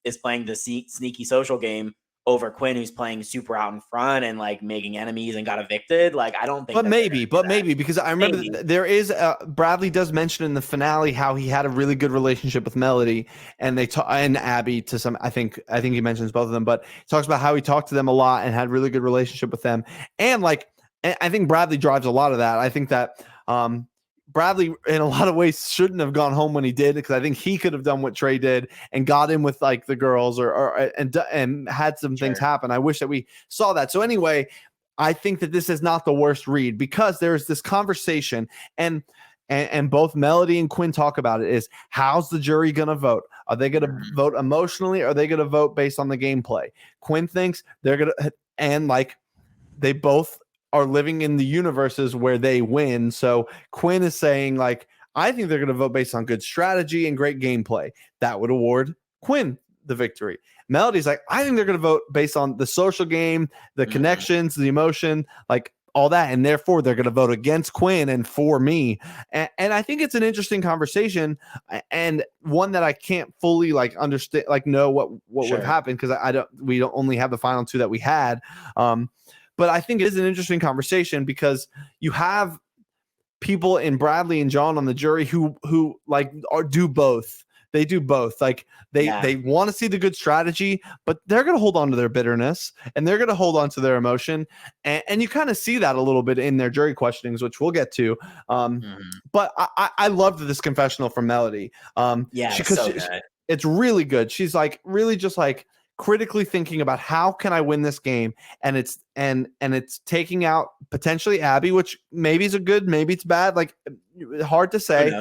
is playing the sneaky social game, over Quinn, who's playing super out in front and like making enemies and got evicted. Like I don't think. But maybe because I remember there is Bradley does mention in the finale how he had a really good relationship with Melody and and Abby to some. I think he mentions both of them, but he talks about how he talked to them a lot and had a really good relationship with them. And like I think Bradley drives a lot of that. I think that Bradley, in a lot of ways, shouldn't have gone home when he did, because I think he could have done what Trey did and got in with like the girls and had some things happen. I wish that we saw that. So anyway, I think that this is not the worst read, because there's this conversation and both Melody and Quinn talk about it, is how's the jury going to vote? Are they going to vote emotionally? Or are they going to vote based on the gameplay? Quinn thinks they're going to, and like they both are living in the universes where they win. So Quinn is saying like, I think they're going to vote based on good strategy and great gameplay. That would award Quinn the victory. Melody's like, I think they're going to vote based on the social game, the connections, the emotion, like all that. And therefore, they're going to vote against Quinn and for me. And I think it's an interesting conversation and one that I can't fully like understand, like know what would have happened because we don't only have the final two that we had. But I think it is an interesting conversation because you have people in Bradley and John on the jury who like do both. They do both. Like they want to see the good strategy, but they're going to hold on to their bitterness and they're going to hold on to their emotion. And you kind of see that a little bit in their jury questionings, which we'll get to. But I loved this confessional from Melody. It's really good. She's like really just like critically thinking about how can I win this game, and it's taking out potentially Abby, which maybe is a good, maybe it's bad, like hard to say.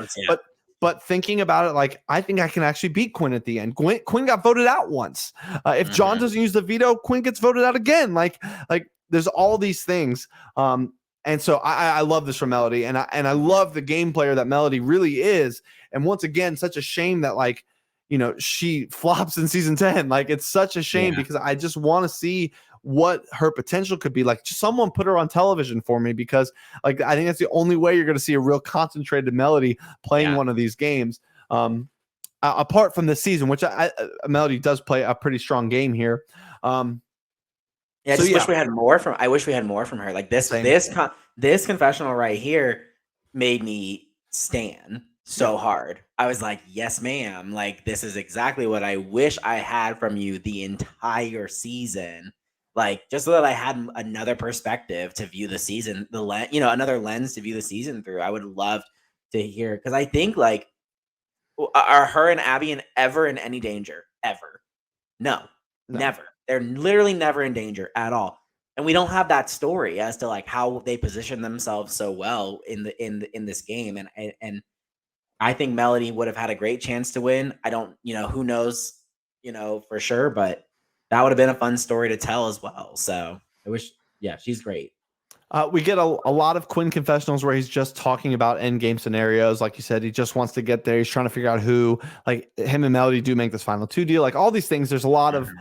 But thinking about it, like I think I can actually beat Quinn at the end. Quinn got voted out once. If John doesn't use the veto, Quinn gets voted out again. Like there's all these things. And so I love this from Melody, and I love the game player that Melody really is. And once again, such a shame that like, you know, she flops in season 10. Like it's such a shame because I just want to see what her potential could be. Like just someone put her on television for me, because like I think that's the only way you're going to see a real concentrated Melody playing one of these games. Apart from this season, which Melody does play a pretty strong game here. I wish we had more from. I wish we had more from her. Like this confessional right here made me stan so hard. I was like, yes, ma'am. Like this is exactly what I wish I had from you the entire season. Like just so that I had another perspective to view the season, another lens to view the season through. I would love to hear, because I think like, are her and Abby ever in any danger? Ever? No, never. They're literally never in danger at all. And we don't have that story as to like how they position themselves so well in this game. And I think Melody would have had a great chance to win. I don't, who knows, for sure, but that would have been a fun story to tell as well. So I wish, she's great. We get a lot of Quinn confessionals where he's just talking about end game scenarios. Like you said, he just wants to get there. He's trying to figure out who, like him and Melody do make this final two deal. Like all these things, there's a lot of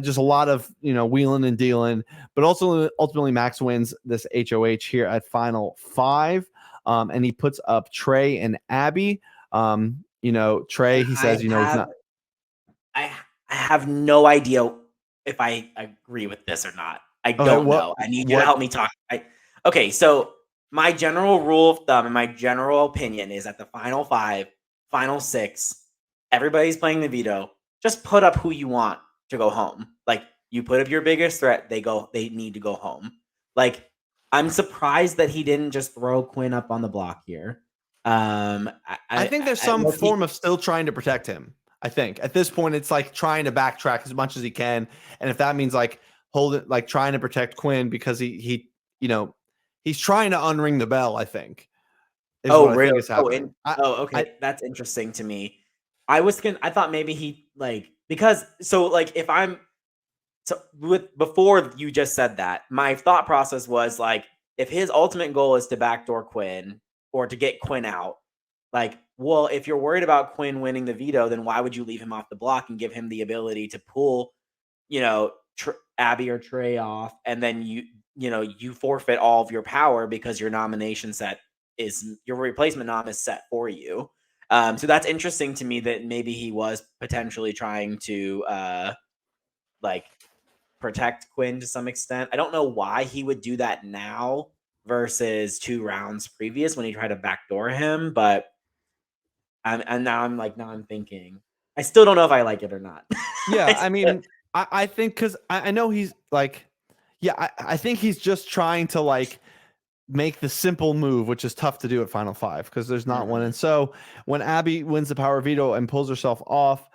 just a lot of, wheeling and dealing, but also ultimately Max wins this HOH here at final 5. And he puts up Trey and Abby. Trey, he says, he's not. I have no idea if I agree with this or not. I don't know. I need you to help me talk. Okay, so my general rule of thumb and my general opinion is that the final 5, final 6, everybody's playing the veto. Just put up who you want to go home. Like you put up your biggest threat, they need to go home. Like I'm surprised that he didn't just throw Quinn up on the block here. I think there's some form of still trying to protect him. I think at this point it's like trying to backtrack as much as he can, and if that means like trying to protect Quinn because he's trying to unring the bell, I think. Really? Okay. That's interesting to me. I thought maybe he before you just said that, my thought process was like, if his ultimate goal is to backdoor Quinn or to get Quinn out, like, well, if you're worried about Quinn winning the veto, then why would you leave him off the block and give him the ability to pull, Abby or Trey off, and then you forfeit all of your power because your nomination set your replacement nom is set for you. So that's interesting to me that maybe he was potentially trying to protect Quinn to some extent. I don't know why he would do that now versus 2 rounds previous when he tried to backdoor him, but now I'm thinking I still don't know if I like it or not. Yeah, I mean, I think because I know he's like, I think he's just trying to like make the simple move, which is tough to do at final 5 because there's not one. And so when Abby wins the power veto and pulls herself off,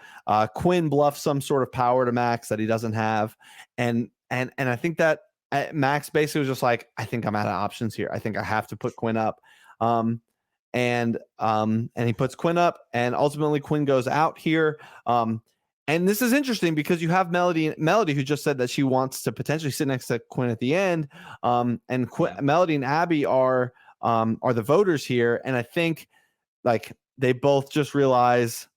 Quinn bluffs some sort of power to Max that he doesn't have, and I think that Max basically was just like, I think I'm out of options here. I think I have to put Quinn up. And he puts Quinn up, and ultimately Quinn goes out here. And this is interesting because you have Melody who just said that she wants to potentially sit next to Quinn at the end. And Melody and Abby are the voters here, and I think like they both just realize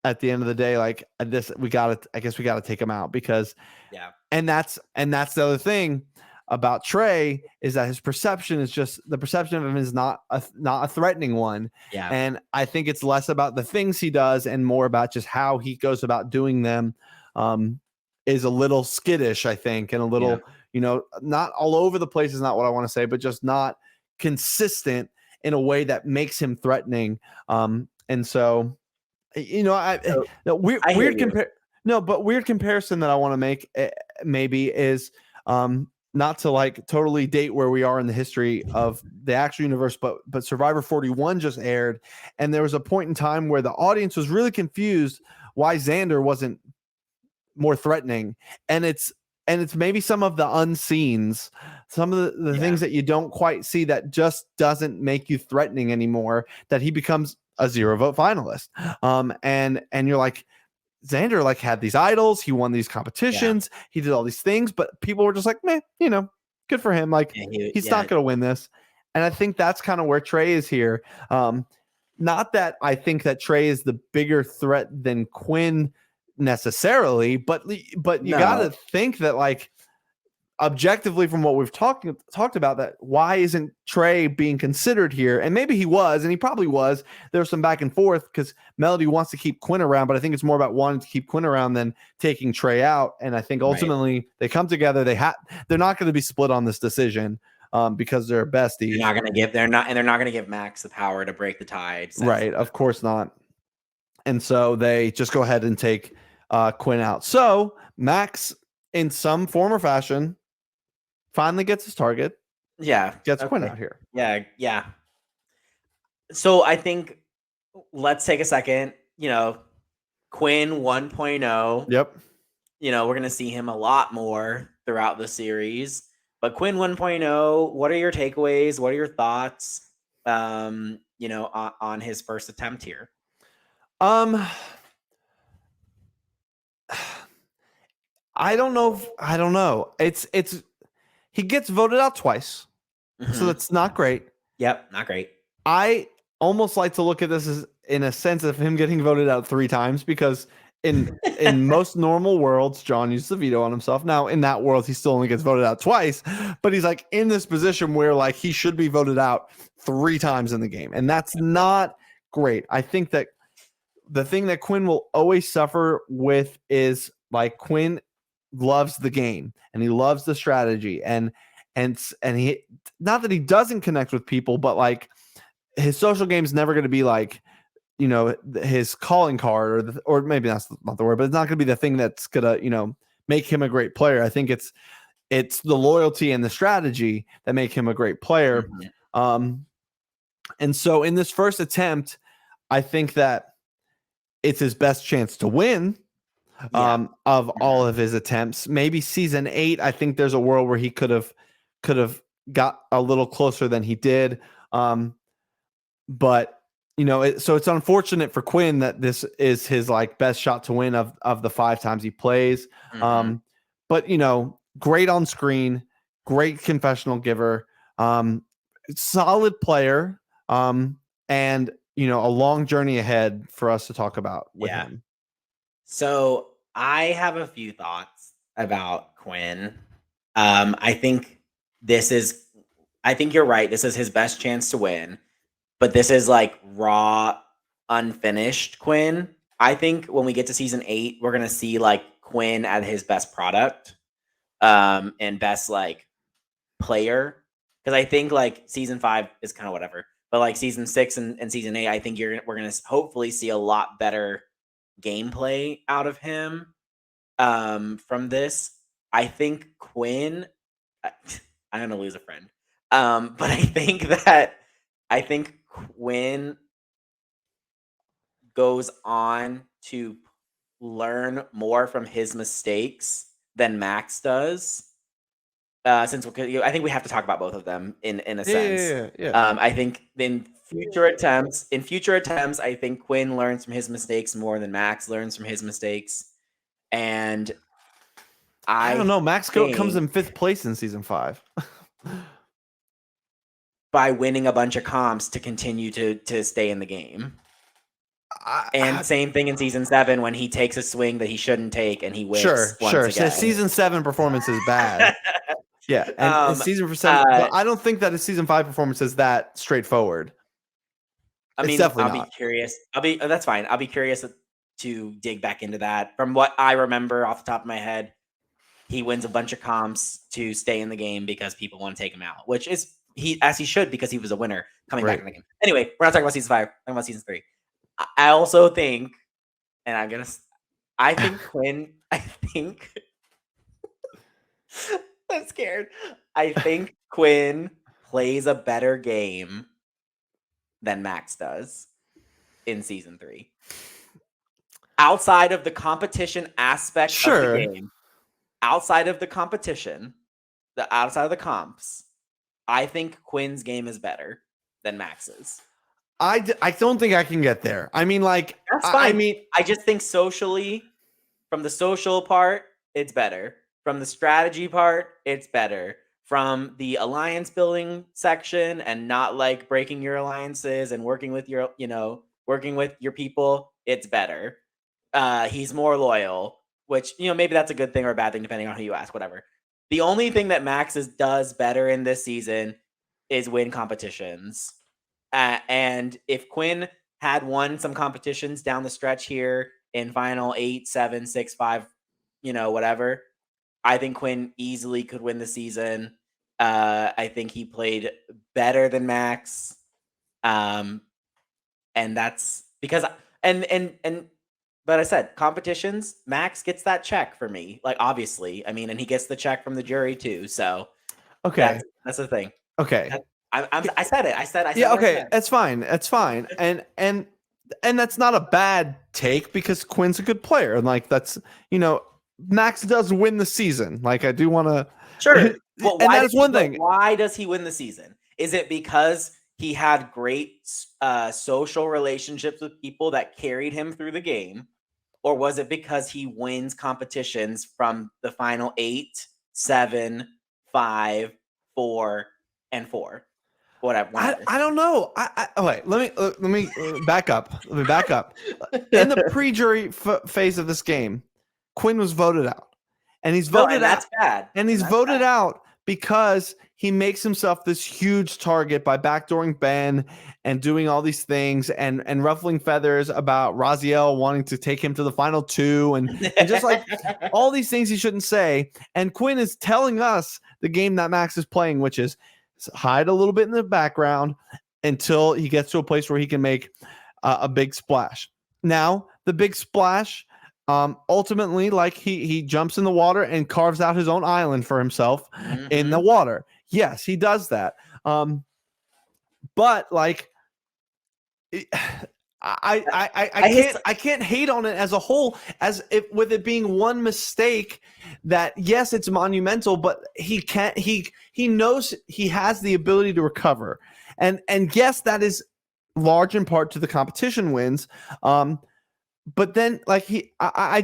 at the end of the day, like I guess we got to take him out because Yeah. and that's the other thing about Trey is that his perception is just the perception of him is not a threatening one. Yeah. And I think it's less about the things he does and more about just how he goes about doing them. Is a little skittish, I think, and a little, not all over the place is not what I want to say, but just not consistent in a way that makes him threatening. And so, weird comparison that I want to make maybe is not to like totally date where we are in the history of the actual universe, but Survivor 41 just aired, and there was a point in time where the audience was really confused why Xander wasn't more threatening, and it's maybe some of the unseens, some of the things that you don't quite see that just doesn't make you threatening anymore, that he becomes a 0 vote finalist. And you're like, Xander like had these idols, he won these competitions, he did all these things, but people were just like, meh, good for him. Like he's not going to win this. And I think that's kind of where Trey is here. Not that I think that Trey is the bigger threat than Quinn necessarily, but you got to think that like objectively from what we've talked about, that why isn't Trey being considered here? And maybe he was, and he probably was. There's some back and forth because Melody wants to keep Quinn around, but I think it's more about wanting to keep Quinn around than taking Trey out. And I think ultimately they come together. They're not going to be split on this decision because they're besties. They're not going to give Max the power to break the tide. Right, of course not. And so they just go ahead and take Quinn out. So Max, in some form or fashion, finally gets his target. Yeah. Gets Quinn out here. Yeah. Yeah. So I think let's take a second, Quinn 1.0. Yep. We're going to see him a lot more throughout the series, but Quinn 1.0, what are your takeaways? What are your thoughts, on his first attempt here? I don't know. It's he gets voted out twice. Mm-hmm. So that's not great. Yep, not great. I almost like to look at this as in a sense of him getting voted out 3 times, because in most normal worlds, John uses the veto on himself. Now, in that world, he still only gets voted out twice, but he's like in this position where like he should be voted out 3 times in the game. And that's not great. I think that the thing that Quinn will always suffer with is like Quinn loves the game and he loves the strategy and he, not that he doesn't connect with people, but like his social game is never going to be like, his calling card or maybe that's not the word, but it's not going to be the thing that's going to, make him a great player. I think it's the loyalty and the strategy that make him a great player. Mm-hmm. And so in this first attempt, I think that it's his best chance to win of all of his attempts. Maybe season 8, I think there's a world where he could have got a little closer than he did. But so it's unfortunate for Quinn that this is his like best shot to win of the 5 times he plays. Mm-hmm. But great on screen, great confessional giver, solid player, and a long journey ahead for us to talk about with him. So I have a few thoughts about Quinn. I think you're right. This is his best chance to win, but this is like raw, unfinished Quinn. I think when we get to season 8, we're going to see like Quinn at his best product, and best like player. Cause I think like season 5 is kind of whatever, but like season 6 and season 8, I think we're going to hopefully see a lot better gameplay out of him from this. I think Quinn, I'm gonna lose a friend, but I think Quinn goes on to learn more from his mistakes than Max does. I think we have to talk about both of them in a sense. Yeah. I think in future attempts, I think Quinn learns from his mistakes more than Max learns from his mistakes. And I don't know. Max comes in 5th place in season 5. by winning a bunch of comps to continue to stay in the game. And same thing in season 7 when he takes a swing that he shouldn't take and he whiffs once again. So season 7 performance is bad. Yeah, and season 7, but I don't think that his season 5 performance is that straightforward. I mean, I'll be curious. That's fine. I'll be curious to dig back into that. From what I remember off the top of my head, he wins a bunch of comps to stay in the game because people want to take him out, which is he should, because he was a winner coming back in the game. Anyway, we're not talking about season 5. We're talking about season 3. I also think, and I think Quinn. I'm scared. I think Quinn plays a better game than Max does in season 3. Outside of the competition aspect of the game, outside of the competition, outside of the comps, I think Quinn's game is better than Max's. I don't think I can get there. I mean, like, that's fine. I just think socially, from the social part, it's better. From the strategy part, it's better. From the alliance building section and not like breaking your alliances and working with your people, it's better. He's more loyal, which, maybe that's a good thing or a bad thing, depending on who you ask, whatever. The only thing that Max does better in this season is win competitions. And if Quinn had won some competitions down the stretch here in final 8, 7, 6, 5, whatever, I think Quinn easily could win the season. I think he played better than Max. And that's because, but I said competitions, Max gets that check for me. Like, obviously, I mean, and he gets the check from the jury too. So, okay, that's the thing. Okay, I said it. I said. Yeah, okay, that's fine. That's fine. And that's not a bad take because Quinn's a good player, and like that's Max does win the season. Like, I do want to. Sure, but and that's one thing. Why does he win the season? Is it because he had great social relationships with people that carried him through the game? Or was it because he wins competitions from the final 8, 7, 5, 4, and 4? Whatever. I don't know. Wait. Let me back up. Let me back up. In the pre-jury phase of this game, Quinn was voted out, and he's voted out. That's bad. And he's voted out because he makes himself this huge target by backdooring Ben and doing all these things and ruffling feathers about Raziel wanting to take him to the final 2 and just like all these things he shouldn't say. And Quinn is telling us the game that Max is playing, which is hide a little bit in the background until he gets to a place where he can make a big splash. Now, the big splash, ultimately, like he jumps in the water and carves out his own island for himself in the water. Yes, he does that. But like, I can't hate on it as a whole, as if with it being one mistake that yes, it's monumental, but he knows he has the ability to recover. And yes, that is large in part to the competition wins. But then like I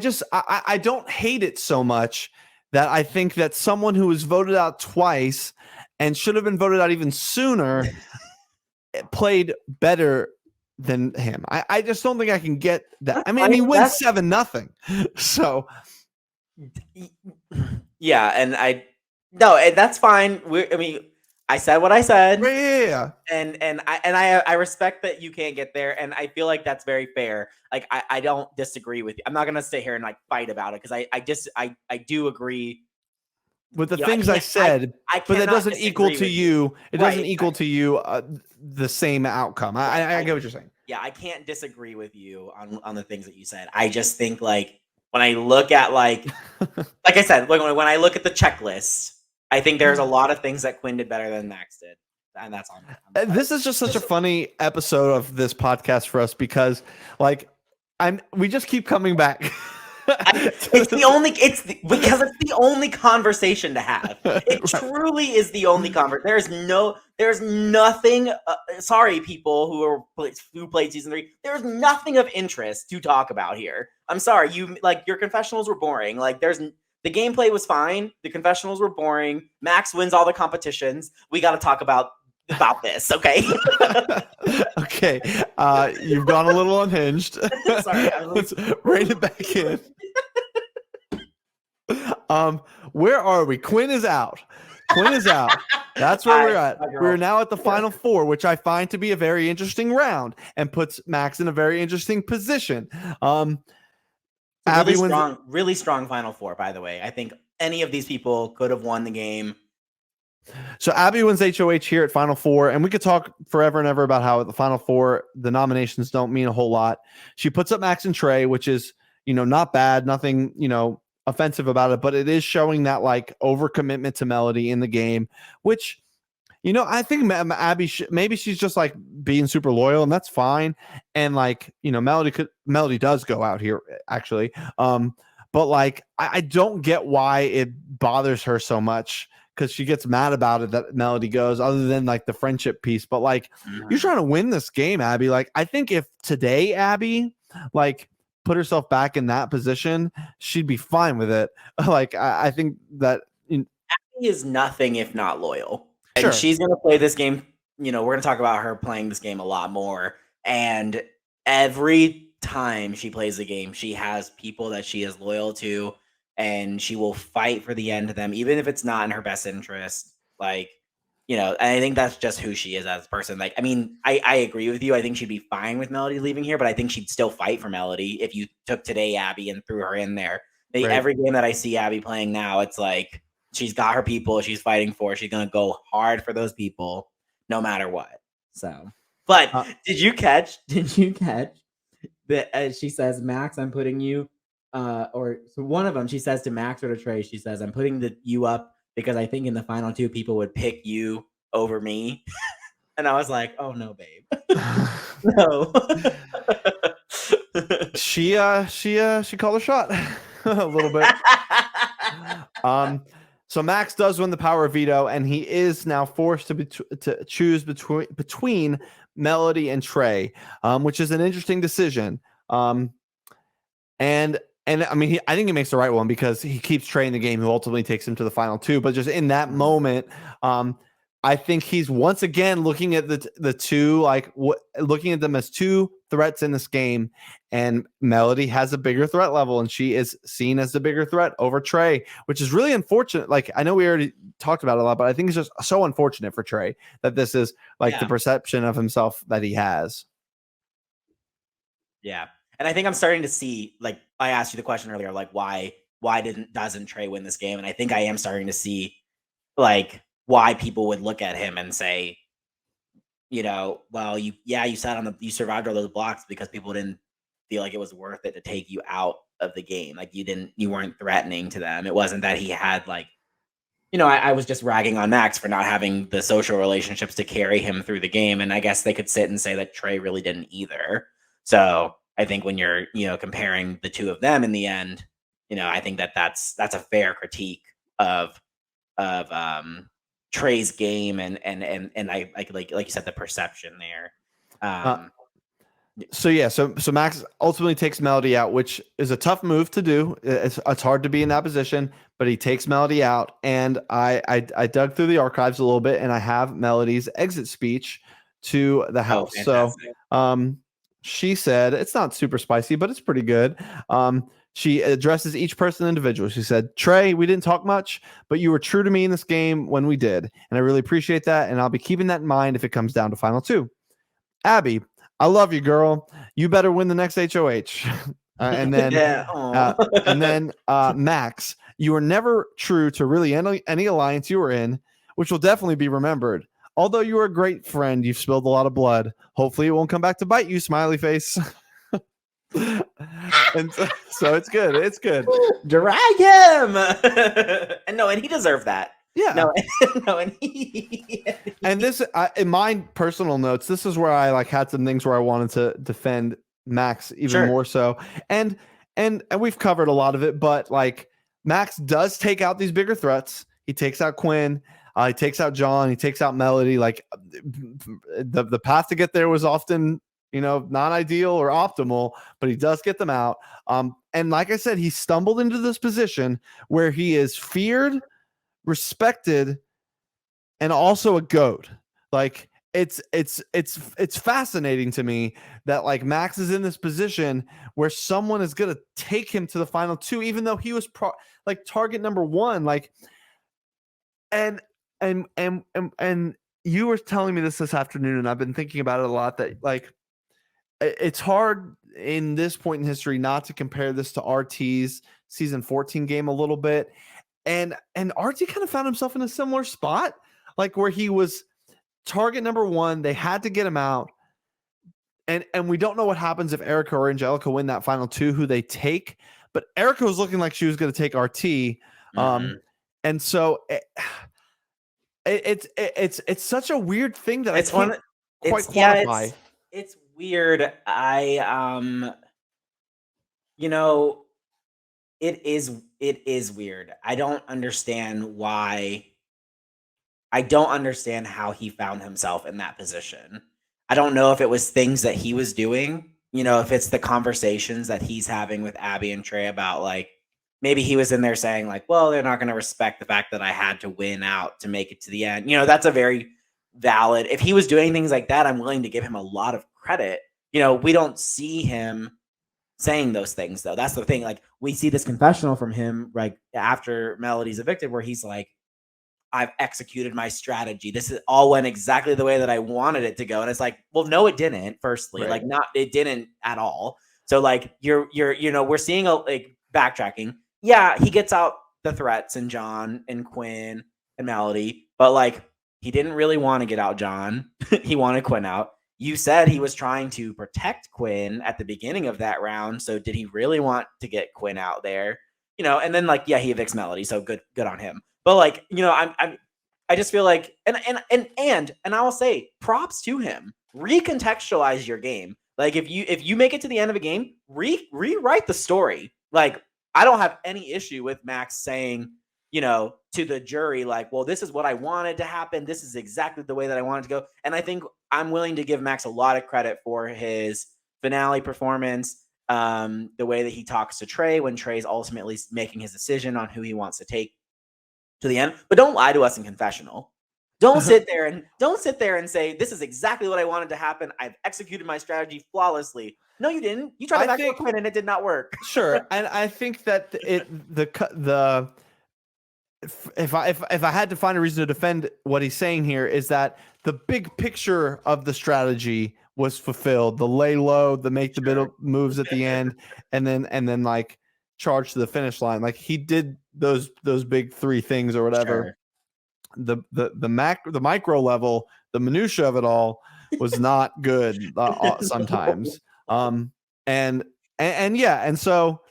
don't hate it so much that I think that someone who was voted out twice and should have been voted out even sooner played better than him. I just don't think I can get that. I mean, he wins 7-0. So yeah, and that's fine. I said what I said. Yeah. And I respect that you can't get there, and I feel like that's very fair. Like I don't disagree with you. I'm not gonna sit here and like fight about it because I do agree with the things I said, but that doesn't equal to you. It doesn't equal to you the same outcome. I get what you're saying. Yeah, I can't disagree with you on the things that you said. I just think like when I look at like I said, when I look at the checklist, I think there's a lot of things that Quinn did better than Max did. And that's on. This is just such a funny episode of this podcast for us because like we just keep coming back. Because it's the only conversation to have. It truly is the only conversation. There's nothing. Sorry, people who played season 3. There's nothing of interest to talk about here. I'm sorry. Your confessionals were boring. Like the gameplay was fine. The confessionals were boring. Max wins all the competitions. We got to talk about about this, okay? Okay, you've gone a little unhinged. Sorry, Let's rein it back in. Where are we? Quinn is out. Quinn is out. That's where we're at. We're now at the final four, which I find to be a very interesting round and puts Max in a very interesting position. Abby wins. Really strong final four, by the way. I think any of these people could have won the game. So Abby wins HOH here at Final Four, and we could talk forever and ever about how at the Final Four the nominations don't mean a whole lot. She puts up Max and Trey, which is, not bad, nothing, offensive about it, but it is showing that like overcommitment to Melody in the game, which, I think Abby maybe she's just like being super loyal, and that's fine. And like, Melody does go out here actually, but like I don't get why it bothers her so much, because she gets mad about it that Melody goes, other than like the friendship piece. But like, you're trying to win this game, Abby. Like, I think if today Abby like put herself back in that position, she'd be fine with it. Like, I think that Abby is nothing if not loyal. And sure, she's going to play this game. We're going to talk about her playing this game a lot more. And every time she plays the game, she has people that she is loyal to, and she will fight for the end of them, even if it's not in her best interest. Like, and I think that's just who she is as a person. Like, I mean, I agree with you. I think she'd be fine with Melody leaving here, but I think she'd still fight for Melody if you took today Abby and threw her in there. Right. Every game that I see Abby playing now, it's like she's got her people she's fighting for. She's going to go hard for those people no matter what. So, but did you catch that she says, Max, I'm putting you or so one of them, she says to Max or to Trey, she says, I'm putting you up because I think in the final two people would pick you over me. And I was like, oh no, babe. No. She called a shot a little bit. So Max does win the power of veto, and he is now forced to choose between Melody and Trey, which is an interesting decision. And I mean, I think he makes the right one, because he keeps Trey in the game, who ultimately takes him to the final two. But just in that moment, I think he's once again looking at the two, like looking at them as two threats in this game, and Melody has a bigger threat level, and she is seen as the bigger threat over Trey, which is really unfortunate. Like, I know we already talked about it a lot, but I think it's just so unfortunate for Trey that this is like the perception of himself that he has. Yeah. And I think I'm starting to see, like, I asked you the question earlier, like, why doesn't Trey win this game? And I think I am starting to see, like, why people would look at him and say, well, you survived all those blocks because people didn't feel like it was worth it to take you out of the game. Like, you weren't threatening to them. It wasn't that he had like, I was just ragging on Max for not having the social relationships to carry him through the game. And I guess they could sit and say that Trey really didn't either. So I think when you're, comparing the two of them in the end, I think that's a fair critique of Trey's game and I like you said, the perception there. So Max ultimately takes Melody out, which is a tough move to do. It's hard to be in that position, but he takes Melody out. And I dug through the archives a little bit, and I have Melody's exit speech to the house. So she said, it's not super spicy, but it's pretty good. She addresses each person individually. She said, Trey, we didn't talk much, but you were true to me in this game when we did. And I really appreciate that. And I'll be keeping that in mind if it comes down to final two. Abby, I love you, girl. You better win the next HOH. And then Max, you were never true to really any alliance you were in, which will definitely be remembered. Although you were a great friend, you've spilled a lot of blood. Hopefully it won't come back to bite you, smiley face. And so it's good. It's good. Drag him. And he deserved that. Yeah. And this, in my personal notes, this is where I like had some things where I wanted to defend Max even more so. And we've covered a lot of it, but like Max does take out these bigger threats. He takes out Quinn. He takes out John. He takes out Melody. Like the path to get there was often, not ideal or optimal, but he does get them out. And like I said, he stumbled into this position where he is feared, respected, and also a GOAT. Like it's fascinating to me that like Max is in this position where someone is going to take him to the final two, even though he was like target number one. Like, and you were telling me this afternoon, and I've been thinking about it a lot. That like it's hard in this point in history not to compare this to RT's season 14 game a little bit. And RT kind of found himself in a similar spot, like where he was target number one. They had to get him out. And we don't know what happens if Erica or Angelica win that final two, who they take. But Erica was looking like she was going to take RT. And so it's such a weird thing that I can't quite quantify. It's weird. It is weird. I don't understand why. I don't understand how he found himself in that position. I don't know if it was things that he was doing, if it's the conversations that he's having with Abby and Trey about like, maybe he was in there saying like, well, they're not going to respect the fact that I had to win out to make it to the end. That's a very valid, if he was doing things like that, I'm willing to give him a lot of credit. We don't see him saying those things though. That's the thing. Like we see this confessional from him like after Melody's evicted where he's like, I've executed my strategy. This is all went exactly the way that I wanted it to go. And it's like, well, no, it didn't. Firstly, Right. it didn't at all. So like we're seeing like backtracking. Yeah, he gets out the threats and John and Quinn and Melody, but like he didn't really want to get out John. He wanted Quinn out. You said he was trying to protect Quinn at the beginning of that round. So did he really want to get Quinn out there? And then like, yeah, he evicts Melody. So good on him. But like, I just feel like, and I will say props to him. Recontextualize your game. Like if you make it to the end of a game, rewrite the story. Like I don't have any issue with Max saying, to the jury, like, well, this is what I wanted to happen. This is exactly the way that I wanted to go. And I think I'm willing to give Max a lot of credit for his finale performance. The way that he talks to Trey when Trey's ultimately making his decision on who he wants to take to the end. But don't lie to us in confessional. Don't sit there and say this is exactly what I wanted to happen. I've executed my strategy flawlessly. No, you didn't. You tried to backdoor Quinn and it did not work. Sure, and I think that if I had to find a reason to defend what he's saying here is that the big picture of the strategy was fulfilled. The lay low, the make the middle moves at the end, and then like charge to the finish line. Like he did those big three things or whatever. Sure. The micro level, the minutia of it all was not good sometimes. And yeah, and so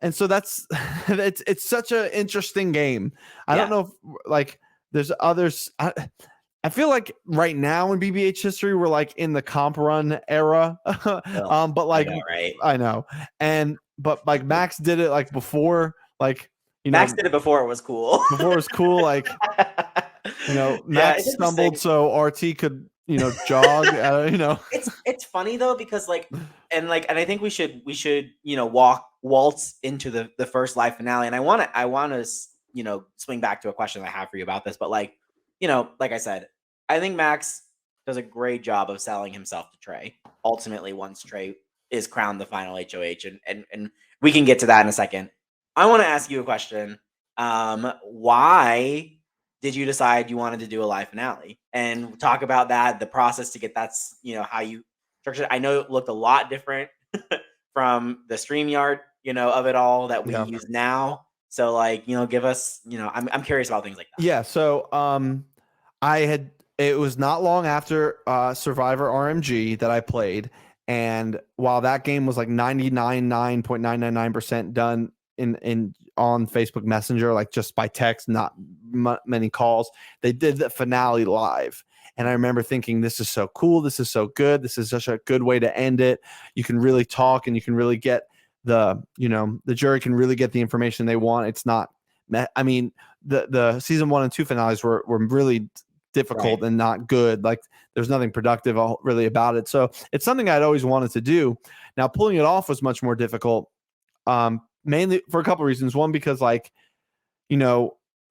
that's it's such an interesting game. I don't know if like there's others. I feel like right now in BBH history we're like in the comp run era. But like I know. But like Max did it like before, like Max did it before it was cool. Before it was cool, like Max stumbled so RT could jog. It's funny though because and I think we should waltz into the first live finale, and I want to swing back to a question I have for you about this, but like I said, I think Max does a great job of selling himself to Trey. Ultimately, once Trey is crowned the final HOH, and we can get to that in a second. I want to ask you a question. Why did you decide you wanted to do a live finale and talk about that, the process to get that's, how you structured it? I know it looked a lot different from the StreamYard, of it all that we use now. So like, give us, I'm curious about things like that. Yeah. So, it was not long after Survivor RMG that I played. And while that game was like 99.999% done on Facebook Messenger, like just by text, not many calls, they did the finale live. And I remember thinking, this is so cool. This is so good. This is such a good way to end it. You can really talk and you can really get the jury can really get the information they want. It's not, I mean, the season 1 and 2 finales were really difficult and not good. Like there's nothing productive really about it. So it's something I'd always wanted to do. Now pulling it off was much more difficult. Mainly for a couple of reasons. One, because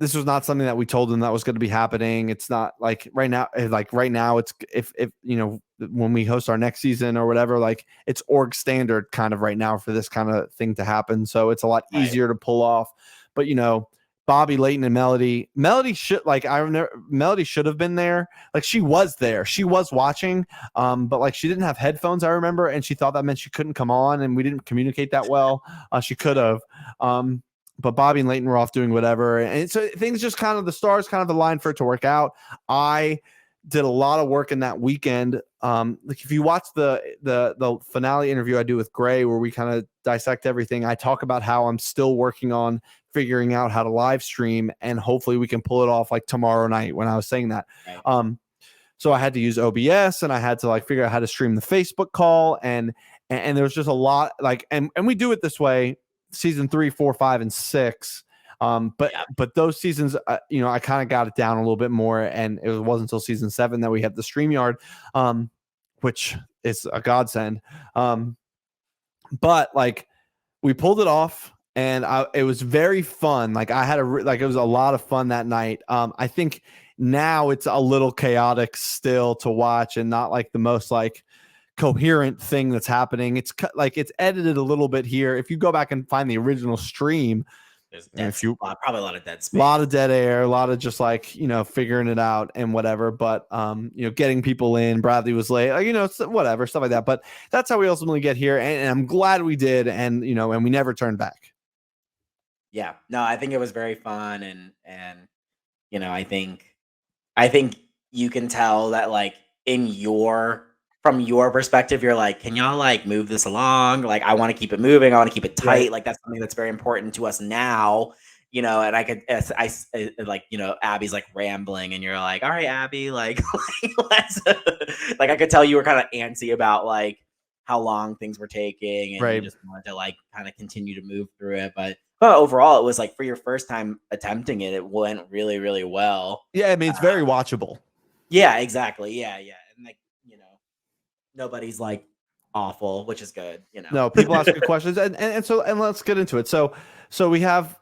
this was not something that we told them that was going to be happening. It's not like right now, it's if when we host our next season or whatever, like it's org standard kind of right now for this kind of thing to happen. So it's a lot easier to pull off. But Bobby, Layton, and Melody should Melody should have been there. Like she was there, she was watching, but like she didn't have headphones, I remember, and she thought that meant she couldn't come on, and we didn't communicate that well. She could have. But Bobby and Layton were off doing whatever. And so things just kind of, the stars kind of aligned for it to work out. I did a lot of work in that weekend. Like if you watch the finale interview I do with Gray, where we kind of dissect everything, I talk about how I'm still working on figuring out how to live stream, and hopefully we can pull it off like tomorrow night when I was saying that. Right. So I had to use OBS, and I had to like figure out how to stream the Facebook call. And there was just a lot like, and we do it this way. Season 3, 4, 5, and 6. But those seasons, I kind of got it down a little bit more, and it wasn't until season 7 that we had the StreamYard, which is a godsend. But like we pulled it off, and it was very fun. Like I had it was a lot of fun that night. I think now it's a little chaotic still to watch, and not like the most like coherent thing that's happening. It's like it's edited a little bit here. If you go back and find the original stream, there's probably a lot of dead space, a lot of dead air, a lot of just like figuring it out and whatever. But getting people in. Bradley was late, whatever stuff like that. But that's how we ultimately get here, and I'm glad we did, and and we never turned back. Yeah, no, I think it was very fun, and I think you can tell that like from your perspective, you're like, can y'all like move this along? Like, I want to keep it moving. I want to keep it tight. Right. Like that's something that's very important to us now, and I could, Abby's like rambling, and you're like, all right, Abby, like, let's, like, I could tell you were kind of antsy about like how long things were taking, and you just wanted to like kind of continue to move through it. But overall, it was like for your first time attempting it, it went really, really well. Yeah, I mean, it's very watchable. Yeah, exactly. Yeah. And like, nobody's like awful, which is good. No, people ask good questions, and let's get into it. So we have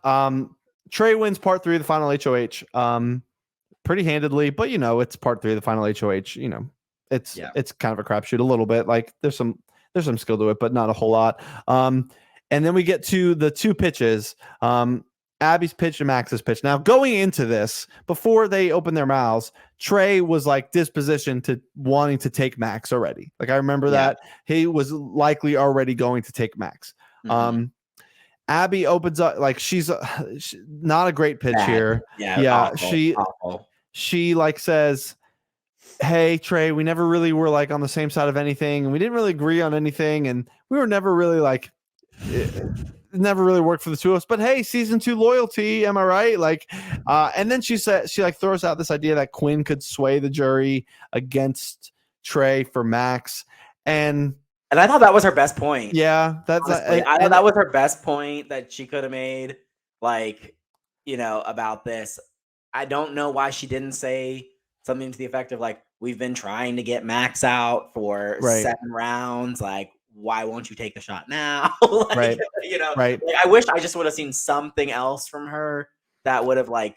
Trey wins part 3 of the final HOH pretty handedly, but it's part 3 of the final HOH. It's kind of a crapshoot a little bit. Like there's some skill to it, but not a whole lot. And then we get to the 2 pitches. Abby's pitch and Max's pitch. Now, going into this, before they opened their mouths, Trey was like dispositioned to wanting to take Max already. Like I remember that he was likely already going to take Max. Mm-hmm. Abby opens up, like she's not a great pitch here. Yeah. Awful. She like says, hey Trey, we never really were like on the same side of anything, and we didn't really agree on anything, and we were never really like it never really worked for the two of us, but hey, season 2 loyalty, am I right? Like, and then she like throws out this idea that Quinn could sway the jury against Trey for Max, and I thought that was her best point. Yeah, that's I thought that was her best point that she could have made, like, about this. I don't know why she didn't say something to the effect of like, we've been trying to get Max out for 7 rounds, like, why won't you take the shot now? Like, right. Like, I wish I just would have seen something else from her that would have like,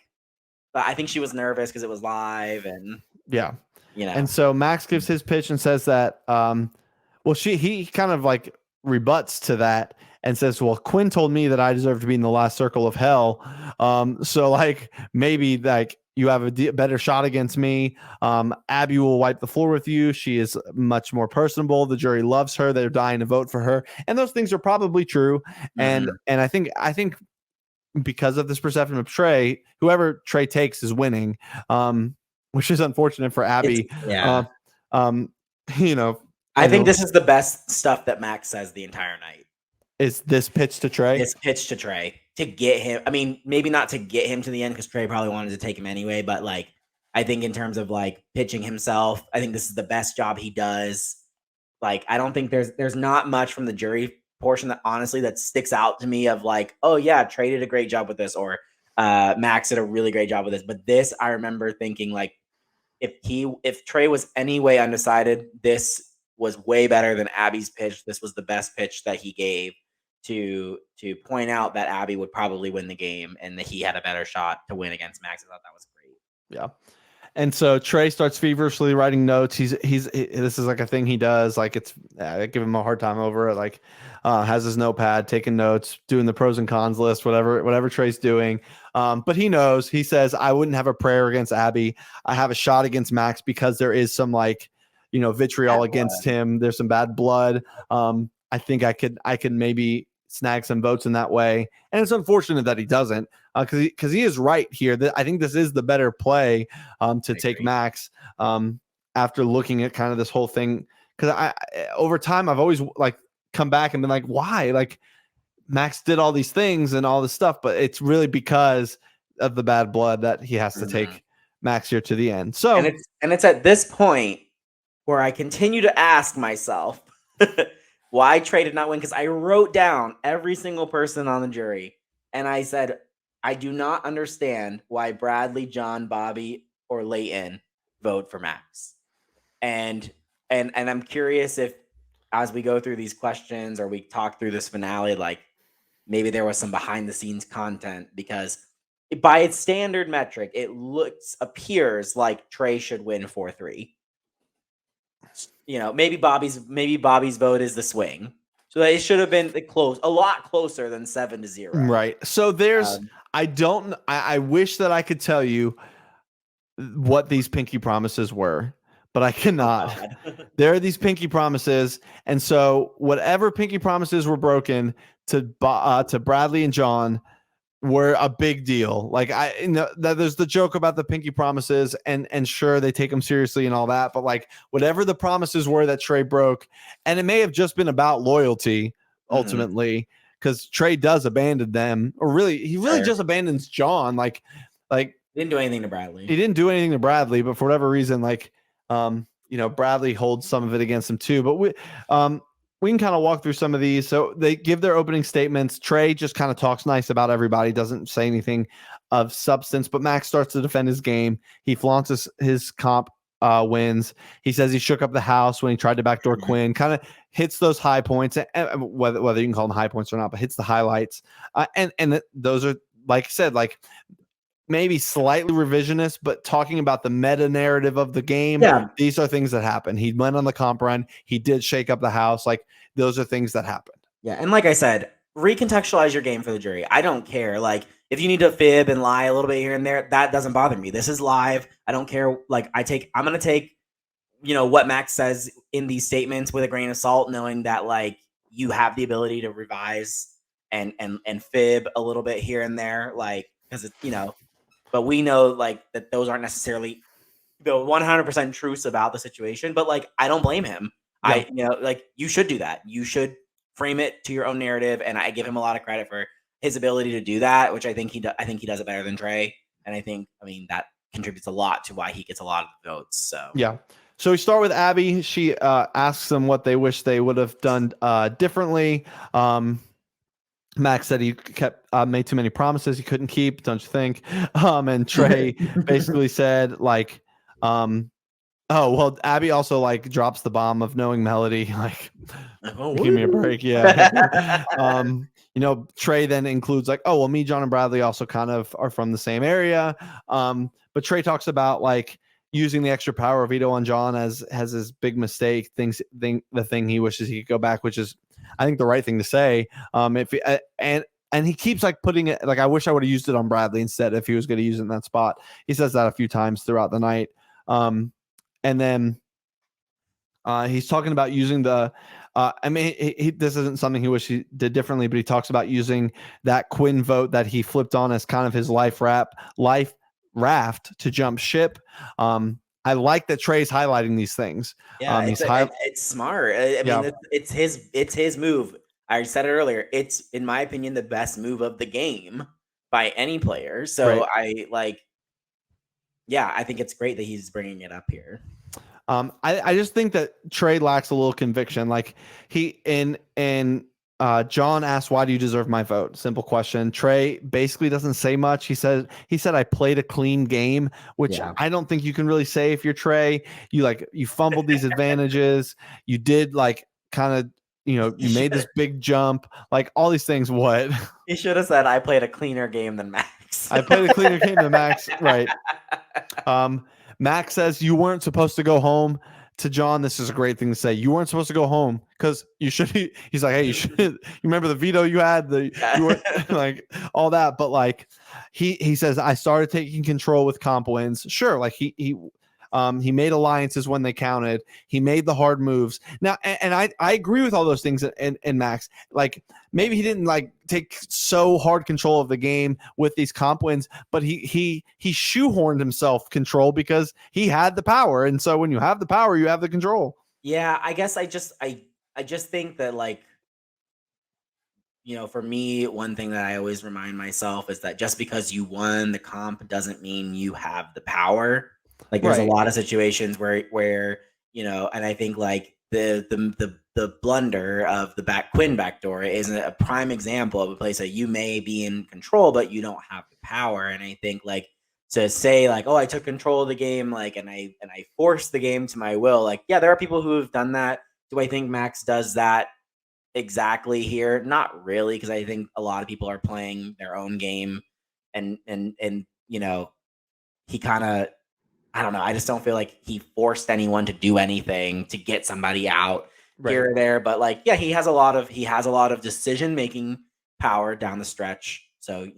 but I think she was nervous because it was live, and and so Max gives his pitch and says that, he kind of like rebuts to that and says, well, Quinn told me that I deserve to be in the last circle of hell. So like maybe like you have a better shot against me. Abby will wipe the floor with you. She is much more personable. The jury loves her. They're dying to vote for her. And those things are probably true. Mm-hmm. And I think because of this perception of Trey, whoever Trey takes is winning, which is unfortunate for Abby. I think this is the best stuff that Max says the entire night. Is this pitch to Trey? This pitch to Trey to get him. I mean, maybe not to get him to the end because Trey probably wanted to take him anyway. But like, I think in terms of like pitching himself, I think this is the best job he does. Like, I don't think there's not much from the jury portion that honestly that sticks out to me of like, oh yeah, Trey did a great job with this, or Max did a really great job with this. But this, I remember thinking like, if Trey was any way undecided, this was way better than Abby's pitch. This was the best pitch that he gave. to point out that Abby would probably win the game and that he had a better shot to win against Max. I thought that was great. Yeah. And so Trey starts feverishly writing notes. This is like a thing he does. Like I give him a hard time over it. Like has his notepad, taking notes, doing the pros and cons list, whatever Trey's doing. But he knows. He says, "I wouldn't have a prayer against Abby. I have a shot against Max because there is some vitriol against him. There's some bad blood. I think I could maybe snag some votes in that way. And it's unfortunate that he doesn't, because he is right here. I think this is the better play to take Max after looking at kind of this whole thing. Because I over time I've always come back and been like, why? Like Max did all these things and all this stuff, but it's really because of the bad blood that he has to take Max here to the end. So and it's at this point where I continue to ask myself why Trey did not win, because I wrote down every single person on the jury and I said, I do not understand why Bradley, John, Bobby, or Leighton vote for Max. And I'm curious if, as we go through these questions or we talk through this finale, like maybe there was some behind the scenes content, because by its standard metric, it appears like Trey should win 4-3. Maybe Bobby's vote is the swing. So it should have been a lot closer than 7-0. Right. So there's, I wish that I could tell you what these pinky promises were, but I cannot. There are these pinky promises. And so whatever pinky promises were broken to Bradley and John were a big deal. Like there's the joke about the pinky promises and sure, they take them seriously and all that, but like whatever the promises were that Trey broke, and it may have just been about loyalty ultimately, because Trey does abandon them, or he really just abandons John. Like he didn't do anything to Bradley. He didn't do anything to Bradley, but for whatever reason, Bradley holds some of it against him too. But we can kind of walk through some of these. So they give their opening statements. Trey just kind of talks nice about everybody, doesn't say anything of substance, but Max starts to defend his game. He flaunts his comp wins. He says he shook up the house when he tried to backdoor Quinn, kind of hits those high points, whether you can call them high points or not, but hits the highlights. And those are, like I said, like maybe slightly revisionist, but talking about the meta narrative of the game. Yeah. These are things that happen. He went on the comp run. He did shake up the house. Like those are things that happened. Yeah. And like I said, recontextualize your game for the jury. I don't care. Like if you need to fib and lie a little bit here and there, that doesn't bother me. This is live. I don't care. Like I'm going to take, what Max says in these statements with a grain of salt, knowing that like you have the ability to revise and fib a little bit here and there. Like, cause it's, but we know like that those aren't necessarily the 100% truths about the situation, but like, I don't blame him. Yeah. Like you should do that. You should frame it to your own narrative. And I give him a lot of credit for his ability to do that, which I think he does it better than Trey. And that contributes a lot to why he gets a lot of the votes. So, yeah. So we start with Abby. She asks them what they wish they would have done differently. Max said he made too many promises he couldn't keep, don't you think? And Trey basically said like, Abby also like drops the bomb of knowing Melody, like, give me a break. Yeah. Trey then includes like, me, John, and Bradley also kind of are from the same area. But Trey talks about like using the extra power of veto on John as his big mistake, the thing he wishes he could go back, which is, I think, the right thing to say. And he keeps like putting it like, I wish I would have used it on Bradley instead if he was going to use it in that spot. He says that a few times throughout the night. And then he's talking about using the this isn't something he wished he did differently, but he talks about using that Quinn vote that he flipped on as kind of his life raft to jump ship. I like that Trey's highlighting these things. Yeah, it's smart. It's his move. I said it earlier. It's, in my opinion, the best move of the game by any player. So right. I think it's great that he's bringing it up here. I just think that Trey lacks a little conviction. Like John asked, why do you deserve my vote? Simple question. Trey basically doesn't say much. He said, I played a clean game, which I don't think you can really say if you're Trey. You fumbled these advantages. You did like kind of you made this big jump, like all these things. What? He should have said, "I played a cleaner game than Max." I played a cleaner game than Max. Right. Max says you weren't supposed to go home. To John, this is a great thing to say. You weren't supposed to go home because you should. He's like, hey, you should. You remember the veto you had, you were like all that, but like he says, I started taking control with comp wins. Sure, like he made alliances when they counted. He made the hard moves. Now, and I agree with all those things. And Max, like maybe he didn't like take so hard control of the game with these comp wins, but he shoehorned himself control because he had the power. And so when you have the power, you have the control. Yeah, I guess I just think that like, for me, one thing that I always remind myself is that just because you won the comp doesn't mean you have the power. Like there's a lot of situations where and I think like the blunder of the Quinn backdoor is a prime example of a place that you may be in control, but you don't have the power. And I think like to say like, oh, I took control of the game, like, and I forced the game to my will. Like, yeah, there are people who have done that. Do I think Max does that exactly here? Not really, because I think a lot of people are playing their own game, and he kind of, I don't know. I just don't feel like he forced anyone to do anything to get somebody out here or there. But like, yeah, he has a lot of decision making power down the stretch. So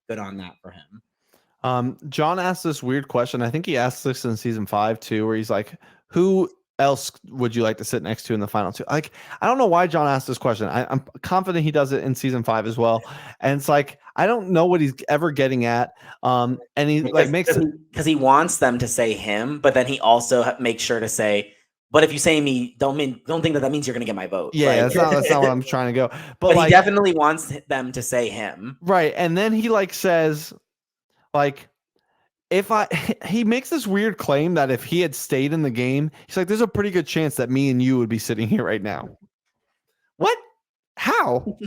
good on that for him. John asked this weird question. I think he asked this in season 5 too, where he's like, "Who else would you like to sit next to in the final 2?" Like, I don't know why John asked this question. I'm confident he does it in season 5 as well. And it's like, I don't know what he's ever getting at. And he because he wants them to say him, but then he also makes sure to say, but if you say me, don't think that means you're going to get my vote. Yeah, like, that's not what I'm trying to go. But like, he definitely wants them to say him. Right. And then he like says, like, he makes this weird claim that if he had stayed in the game, he's like, there's a pretty good chance that me and you would be sitting here right now. What? How?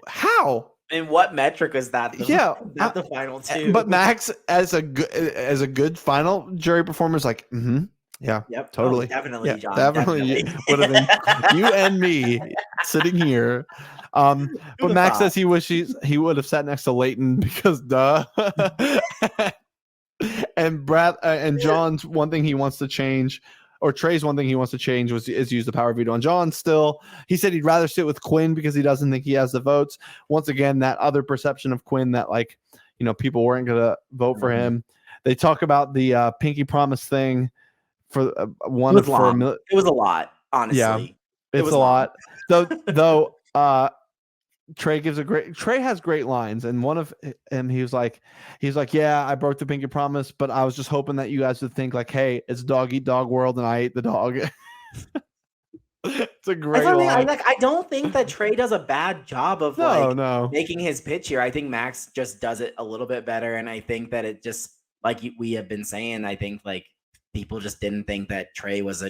How? And what metric is that? Not the final 2. But Max, as a good final jury performer, is like, yeah, yep, totally, definitely, yeah, John, definitely. Would have been you and me sitting here. But Max says he wishes he would have sat next to Leighton because duh. And Brad and John's one thing he wants to change, or Trey's one thing he wants to change is use the power veto on John. Still, he said he'd rather sit with Quinn because he doesn't think he has the votes. Once again, that other perception of Quinn that like people weren't gonna vote for him. They talk about the pinky promise thing for one of it was a lot, honestly. Yeah, it's a lot. Though Trey has great lines, and one of him he was like, yeah, I broke the pinky promise, but I was just hoping that you guys would think like, hey, it's dog eat dog world and I ate the dog. It's a great line. I don't think that Trey does a bad job of making his pitch here. I think Max just does it a little bit better, and I think that it just, like we have been saying, I think like people just didn't think that Trey was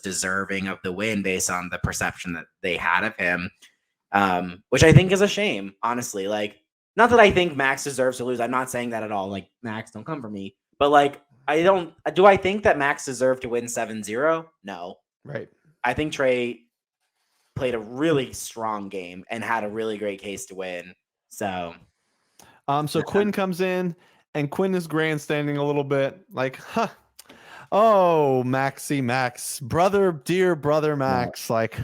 deserving of the win based on the perception that they had of him. Which I think is a shame, honestly. Like, not that I think Max deserves to lose. I'm not saying that at all. Like, Max, don't come for me. But like, do I think that Max deserved to win 7-0? No. Right. I think Trey played a really strong game and had a really great case to win. So Quinn comes in, and Quinn is grandstanding a little bit, like, oh, Maxie Max, dear brother Max, like,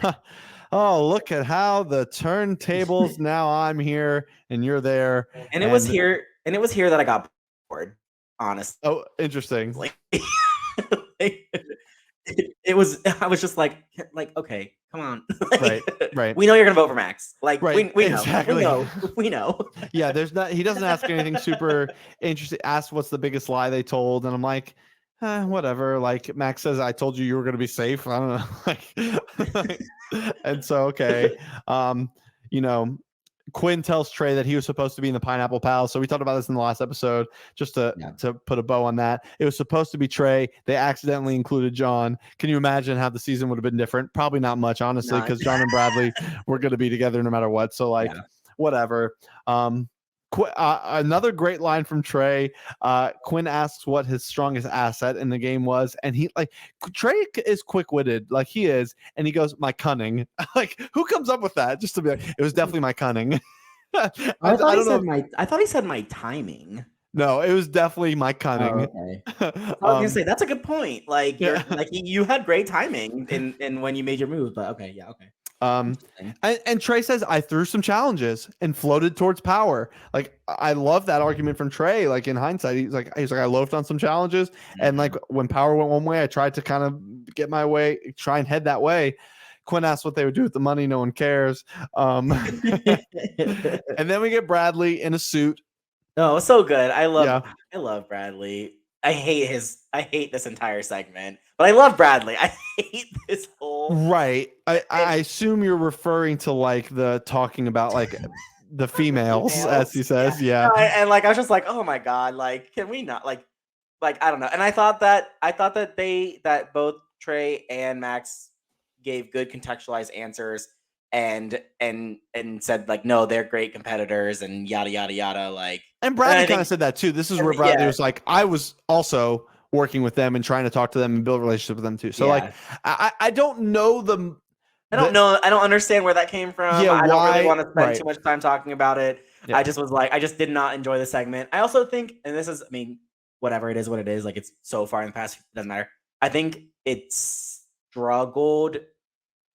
oh, look at how the turntables. Now I'm here and you're there. And it was here that I got bored, honestly. Oh, interesting. I was just like, okay, come on. Right. We know you're gonna vote for Max. Like, right. we exactly. We know. Yeah, he doesn't ask anything super interesting. Ask what's the biggest lie they told, and I'm like, whatever. Like, Max says, I told you were going to be safe. I don't know. And so, okay. Quinn tells Trey that he was supposed to be in the Pineapple Palace. So we talked about this in the last episode, just to put a bow on that. It was supposed to be Trey. They accidentally included John. Can you imagine how the season would have been different? Probably not much, honestly, because John and Bradley were going to be together no matter what. So whatever. Another great line from Trey. Quinn asks what his strongest asset in the game was, and he like Trey is quick-witted, like he is, and he goes, "My cunning." Like, who comes up with that? Just to be like, it was definitely my cunning. I don't know. I thought he said my timing. No, it was definitely my Oh, cunning. okay. I was gonna say that's a good point. Like you're Yeah. like you had great timing in when you made your move, but okay, yeah, okay. And Trey says, I threw some challenges and floated towards power. Like, I love that argument from Trey. Like, in hindsight, he's like, I loafed on some challenges. And like, when power went one way, I tried to kind of get my way, try and head that way. Quinn asked what they would do with the money. No one cares. And then we get Bradley in a suit. Oh, so good. I love Bradley. I hate this entire segment, but I love Bradley. I hate this whole Right. I assume you're referring to like the talking about like the females, as he says. Yeah. And like I was just like, oh my god, like can we not like I don't know. And I thought that both Trey and Max gave good contextualized answers and said like no, they're great competitors and yada yada yada. Like and Bradley kind of said that too. This is where Bradley was like, I was also working with them and trying to talk to them and build a relationship with them too. So like I don't know them. I don't know. I don't understand where that came from. Yeah, I don't really want to spend too much time talking about it. Yeah. I just did not enjoy the segment. I also think, and this is, I mean, whatever it is, what it is, like it's so far in the past, it doesn't matter. I think it struggled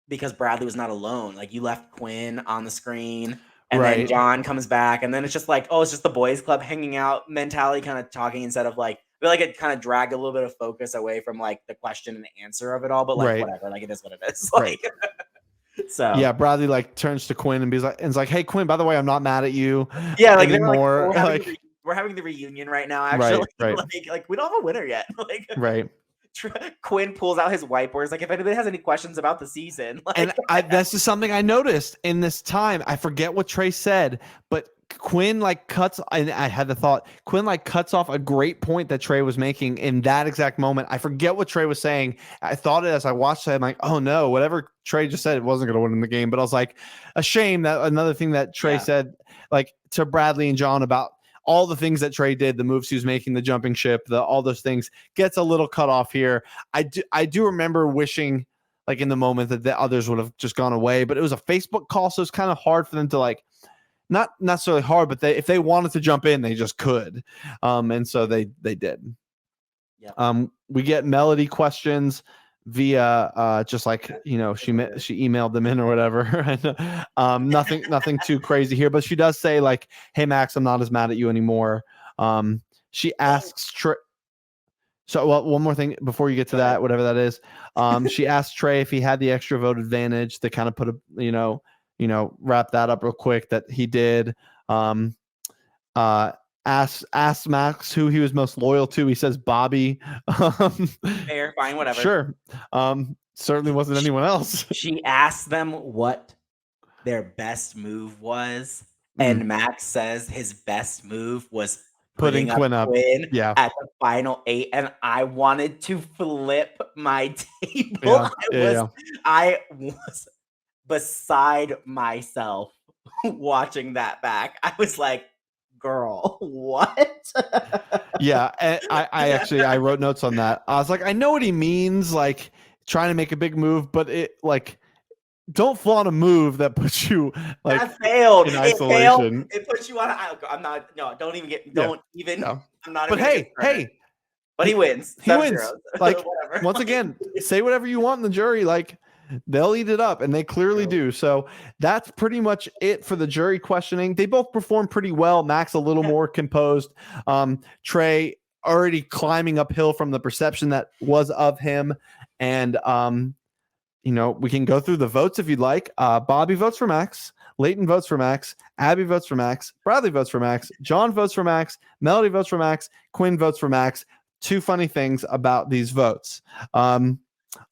because Bradley was not alone. Like you left Quinn on the screen. And then John comes back, and then it's just like, oh, it's just the boys club hanging out mentality kind of talking instead of like, I feel like it kind of dragged a little bit of focus away from like the question and answer of it all, but like whatever, like it is what it is. Like, so yeah, Bradley like turns to Quinn and is like, hey Quinn, by the way, I'm not mad at you. Yeah, like anymore. We're having the reunion right now, actually. Right. Like we don't have a winner yet. Like right. Quinn pulls out his whiteboards. Like, if anybody has any questions about the season, like, and this is something I noticed in this time. I forget what Trey said, but Quinn like cuts, and I had the thought, Quinn like cuts off a great point that Trey was making in that exact moment. I forget what Trey was saying. I thought it as I watched it. I'm like, oh no, whatever Trey just said, it wasn't going to win in the game. But I was like, a shame that another thing that Trey said, like to Bradley and John about all the things that Trey did, the moves he was making, the jumping ship, all those things gets a little cut off here. I do remember wishing like in the moment that the others would have just gone away, but it was a Facebook call. So it's kind of hard for them to like, not necessarily hard, but if they wanted to jump in, they just could. And so they did. Yeah. We get Melody questions via just like, you know, she emailed them in or whatever. And nothing too crazy here, but she does say like, hey Max, I'm not as mad at you anymore. She asks so well, one more thing before you get to that, whatever that is. She asked Trey if he had the extra vote advantage to kind of put a wrap that up real quick, that he did. Asked Max who he was most loyal to. He says Bobby. Fair, fine, whatever. Sure. Certainly wasn't anyone else. She asked them what their best move was, and Max says his best move was putting Quinn up at the final 8, and I wanted to flip my table. I was beside myself watching that back. I was like, girl, what? Yeah, and I wrote notes on that. I was like, I know what he means, like trying to make a big move, but it like don't flaunt a move that puts you like that failed in isolation. It puts you on. I'm not. No, don't even get. Don't even. No. I'm not. But hey. But he wins. He wins. Like once again, say whatever you want in the jury. Like they'll eat it up, and they clearly do. So that's pretty much it for the jury questioning. They both performed pretty well. Max a little more composed. Trey already climbing uphill from the perception that was of him. And we can go through the votes if you'd like. Bobby votes for Max. Leighton votes for Max. Abby votes for Max. Bradley votes for Max. John votes for Max. Melody votes for Max. Quinn votes for Max. Two funny things about these votes.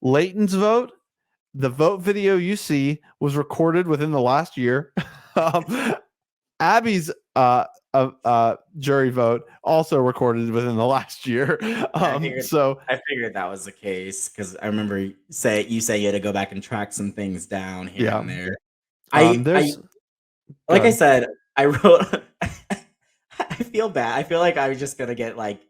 Leighton's vote, the vote video you see was recorded within the last year. Abby's jury vote also recorded within the last year. I figured that was the case because I remember you say you had to go back and track some things down here and there. I said, I wrote feel bad. I feel like I was just gonna get like,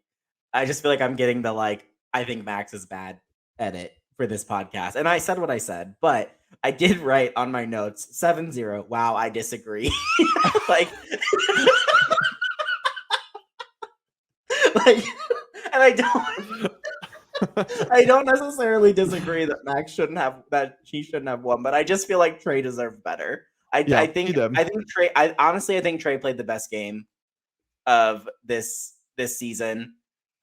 I just feel like I'm getting the like, I think Max is bad edit for this podcast. And I said what I said, but I did write on my notes 7-0. Wow, I disagree. like, like, and I don't necessarily disagree that Max shouldn't have that he shouldn't have won, but I just feel like Trey deserved better. Yeah, I he think did. Trey. I think Trey played the best game of this season.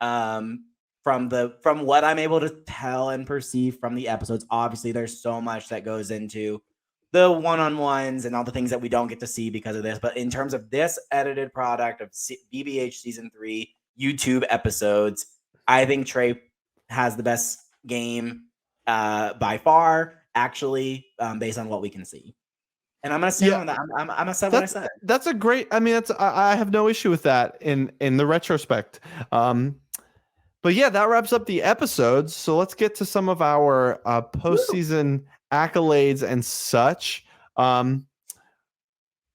From what I'm able to tell and perceive from the episodes, obviously there's so much that goes into the one-on-ones and all the things that we don't get to see because of this. But in terms of this edited product of BBH season 3 YouTube episodes, I think Trey has the best game by far, actually, based on what we can see. And I'm gonna stand on that. I'm gonna say what I said. That's a great. I mean, I have no issue with that in the retrospect. But yeah, that wraps up the episodes. So let's get to some of our postseason accolades and such.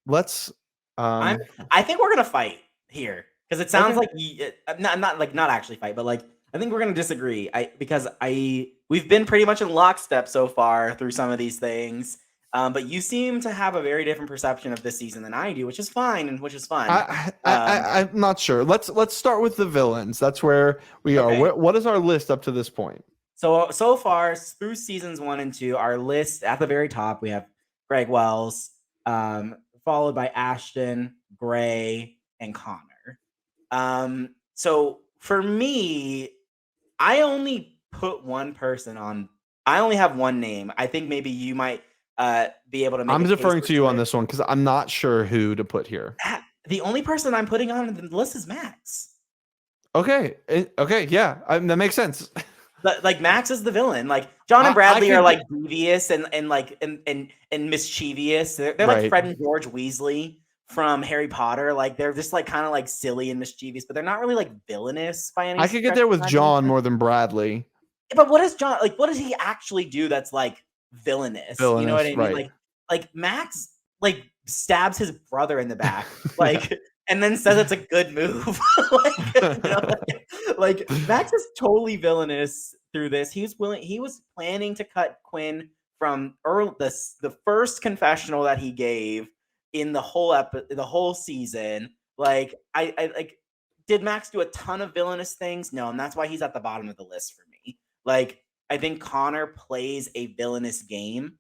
Let's. I think we're gonna fight here because it sounds like not actually fight, but like I think we're gonna disagree. Because we've been pretty much in lockstep so far through some of these things. But you seem to have a very different perception of this season than I do, which is fine and which is fun. I'm not sure. Let's start with the villains. That's where we are. What is our list up to this point? So far through seasons 1 and 2, our list at the very top we have Greg Wells, followed by Ashton, Gray, and Connor. So for me, I only put one person on. I only have one name. I think maybe you might be able to make. I'm deferring to you on this one because I'm not sure who to put here. The only person I'm putting on the list is Max. Okay, yeah, that makes sense. Like Max is the villain. Like John and Bradley are like devious and mischievous. They're like Fred and George Weasley from Harry Potter. Like they're just like kind of like silly and mischievous, but they're not really like villainous by any. I could get there with John more than Bradley. But what does John like? What does he actually do that's like villainous? You know what I mean? Like Max like stabs his brother in the back, like, and then says it's a good move. like Max is totally villainous through this. He was planning to cut Quinn from the first confessional that he gave in the whole season. Like I like, did Max do a ton of villainous things? No, and that's why he's at the bottom of the list for me. Like I think Connor plays a villainous game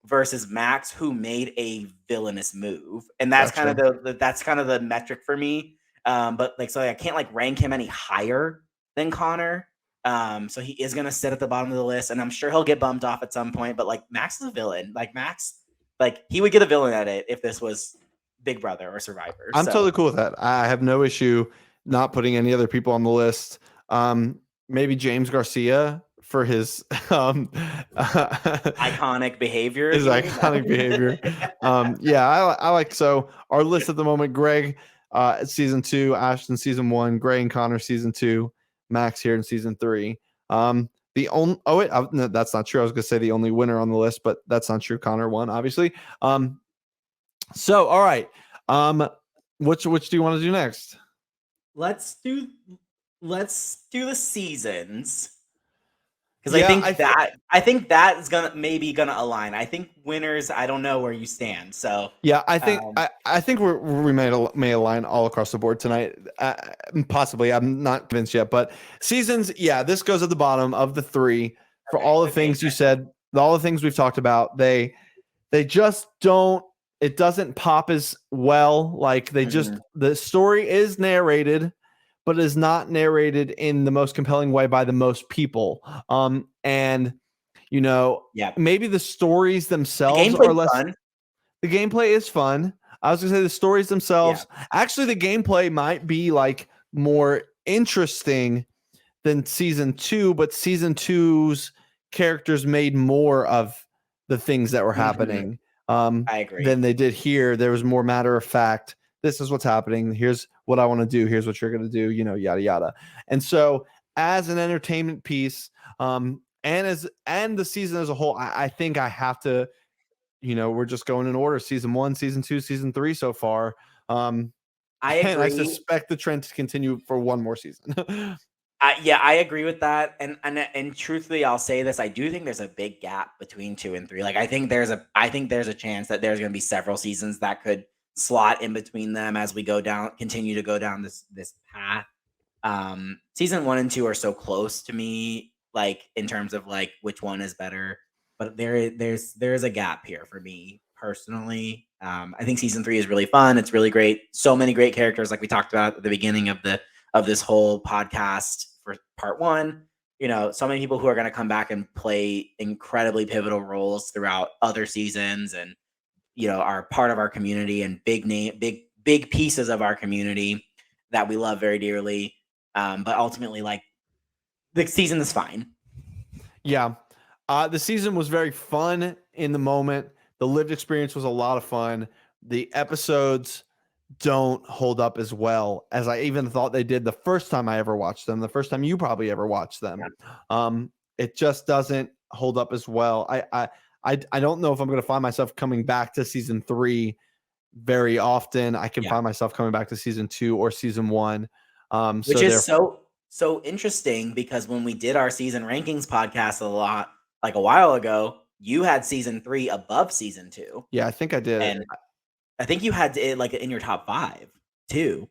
versus Max, who made a villainous move, and that's kind of the metric for me. But like, so I can't like rank him any higher than Connor. So he is gonna sit at the bottom of the list, and I'm sure he'll get bumped off at some point. But like, Max is a villain. Like Max, like he would get a villain edit if this was Big Brother or Survivor. I'm totally cool with that. I have no issue not putting any other people on the list. Maybe James Garcia for his iconic behavior. Yeah, I like. So our list at the moment: Greg, season 2; Ashton, season 1; Gray and Connor, season 2; Max here in season 3. The only no, that's not true. I was gonna say the only winner on the list, but that's not true. Connor won, obviously. So all right. Which do you want to do next? Let's do the seasons. Because I think that is maybe gonna align. I think winners. I don't know where you stand. So yeah, I think I think we may align all across the board tonight. Possibly, I'm not convinced yet. But seasons, yeah, this goes at the bottom of the 3 for all the things you said, all the things we've talked about. They just don't. It doesn't pop as well. Like they just the story is narrated, but is not narrated in the most compelling way by the most people. And you know, maybe the stories themselves are less fun. The gameplay is fun. I was gonna say the stories themselves. Yeah. Actually, the gameplay might be like more interesting than season 2, but season 2's characters made more of the things that were happening. I agree. Than they did here. There was more matter of fact. This is what's happening. Here's what I want to do. Here's what you're going to do, you know, yada, yada. And so as an entertainment piece, and the season as a whole, I think I have to, you know, we're just going in order. Season 1, season 2, season 3 so far. I And I agree. suspect the trend to continue for one more season. Yeah, I agree with that. And truthfully, I'll say this: I do think there's a big gap between 2 and 3. Like, I think there's a chance that there's going to be several seasons that could slot in between them as we continue to go down this path. Season 1 and 2 are so close to me, like in terms of like which one is better. But there's a gap here for me personally. I think season 3 is really fun. It's really great. So many great characters, like we talked about at the beginning of this whole podcast for part 1. So many people who are going to come back and play incredibly pivotal roles throughout other seasons, and are part of our community and big pieces of our community that we love very dearly. But ultimately, like, the season is fine. Yeah. The season was very fun in the moment. The lived experience was a lot of fun. The episodes don't hold up as well as I even thought they did the first time I ever watched them, the first time you probably ever watched them. It just doesn't hold up as well. I don't know if I'm going to find myself coming back to season 3 very often. I can find myself coming back to season 2 or season 1. Which is so interesting, because when we did our season rankings podcast a while ago, you had season 3 above season 2. Yeah, I think I did. And I think you had it like in your top 5 too.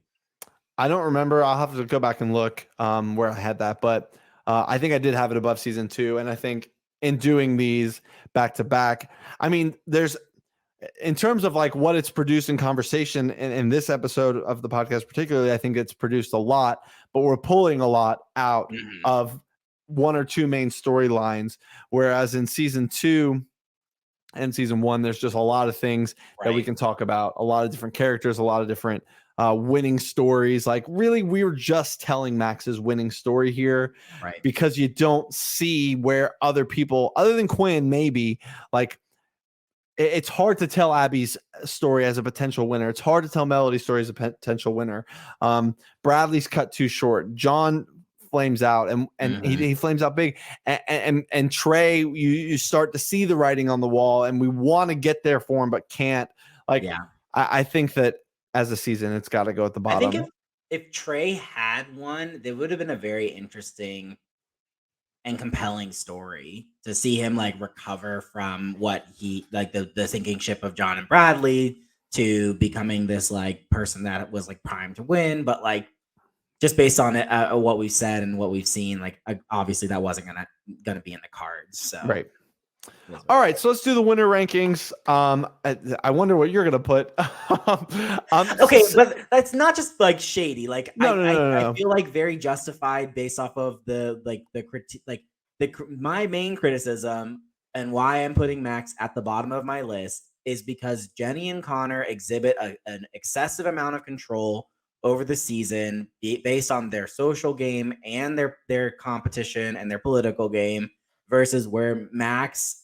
I don't remember. I'll have to go back and look where I had that, but I think I did have it above season 2. And I think in doing these back to back, I mean, there's, in terms of like what it's produced in conversation in this episode of the podcast, particularly, I think it's produced a lot, but we're pulling a lot out of one or two main storylines. Whereas in season 2 and season 1, there's just a lot of things that we can talk about, a lot of different characters, a lot of different winning stories. Like, really, we were just telling Max's winning story here, because you don't see where other people, other than Quinn, maybe, like, it's hard to tell Abby's story as a potential winner. It's hard to tell Melody's story as a potential winner. Bradley's cut too short. John flames out, and he flames out big. And Trey, you start to see the writing on the wall, and we want to get there for him, but can't. Like, I think that as a season, it's got to go at the bottom. I think if Trey had won, there would have been a very interesting and compelling story to see him like recover from what he, like, the sinking ship of John and Bradley, to becoming this like person that was like primed to win. But like, just based on it, what we've said and what we've seen, like, obviously that wasn't gonna be in the cards. So All right, so let's do the winner rankings. I wonder what you're gonna put. Okay, but that's not just like shady. Like, no. I feel like very justified based off of my main criticism, and why I'm putting Max at the bottom of my list, is because Jenny and Connor exhibit an excessive amount of control over the season, based on their social game and their competition and their political game, versus where Max,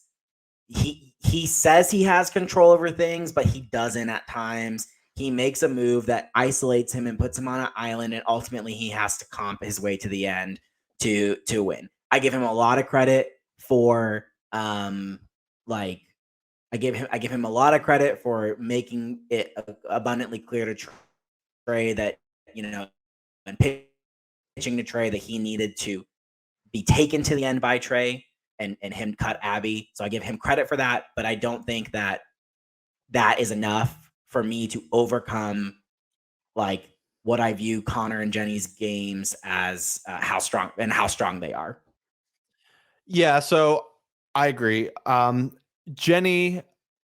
he says he has control over things, but he doesn't at times. He makes a move that isolates him and puts him on an island, and ultimately he has to comp his way to the end to win. I give him a lot of credit for I give him a lot of credit for making it abundantly clear to Trey that, and pitching to Trey that he needed to be taken to the end by Trey, and him cut Abby. So I give him credit for that, but I don't think that is enough for me to overcome like what I view Connor and Jenny's games as, how strong they are. Yeah, so I agree. Jenny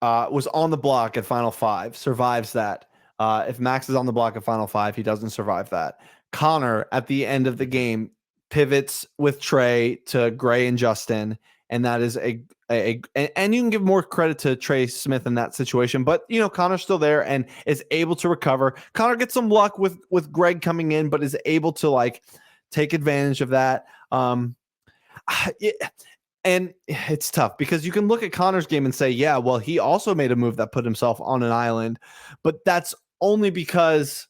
was on the block at Final 5, survives that. If Max is on the block at Final 5, he doesn't survive that. Connor, at the end of the game, pivots with Trey to Gray and Justin, and that is and you can give more credit to Trey Smith in that situation, but Connor's still there and is able to recover. Connor gets some luck with Greg coming in, but is able to like take advantage of that. And it's tough because you can look at Connor's game and say, yeah, well, he also made a move that put himself on an island, but that's only because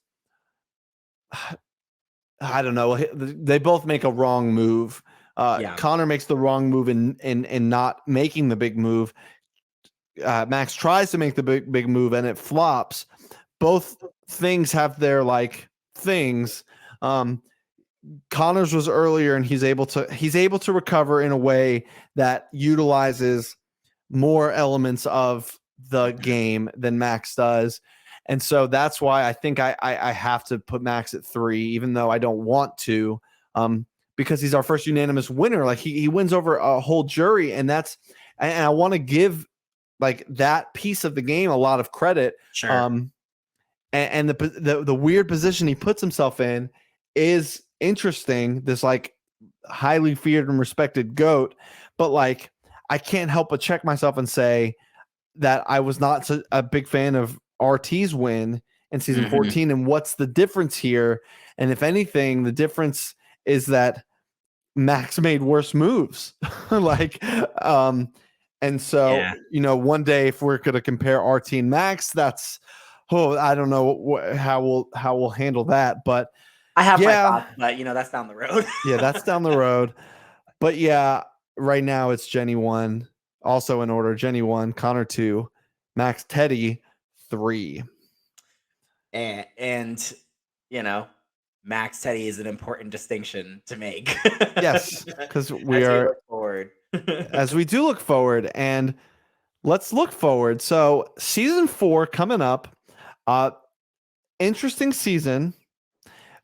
I don't know. They both make a wrong move. Connor makes the wrong move in not making the big move. Max tries to make the big move and it flops. both things have their like things. Connors was earlier, and he's able to recover in a way that utilizes more elements of the game than Max does. And so that's why I think I have to put Max at 3, even though I don't want to, because he's our first unanimous winner. Like he wins over a whole jury, and I want to give like that piece of the game a lot of credit. Sure. And the weird position he puts himself in is interesting. This like highly feared and respected GOAT, but like I can't help but check myself and say that I was not a big fan of RT's win in season 14. And what's the difference here? And if anything, the difference is that Max made worse moves. And so, one day if we're going to compare RT and Max, that's, I don't know how we'll handle that, but I have my thoughts, but that's down the road. Yeah, that's down the road. But yeah, right now it's Jenny 1, also in order. Jenny 1, Connor 2, Max Teddy 3. And Max Teddy is an important distinction to make. Yes, because we are look forward. as we do look forward, and let's look forward. So season 4 coming up, interesting season,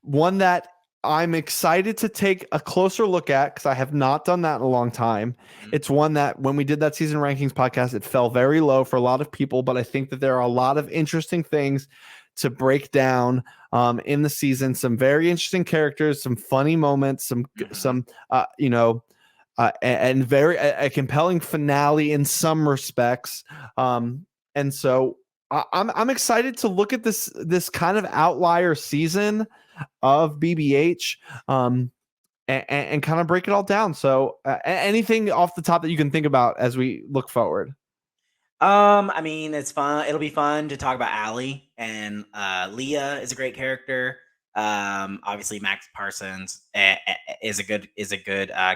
one that I'm excited to take a closer look at because I have not done that in a long time. It's one that when we did that season rankings podcast, it fell very low for a lot of people, but I think that there are a lot of interesting things to break down in the season. Some very interesting characters, some funny moments, and very a compelling finale in some respects. And so I'm excited to look at this kind of outlier season of BBH and kind of break it all down. So anything off the top that you can think about as we look forward? I mean, it's fun. It'll be fun to talk about Allie, and Leah is a great character. Obviously Max Parsons is a good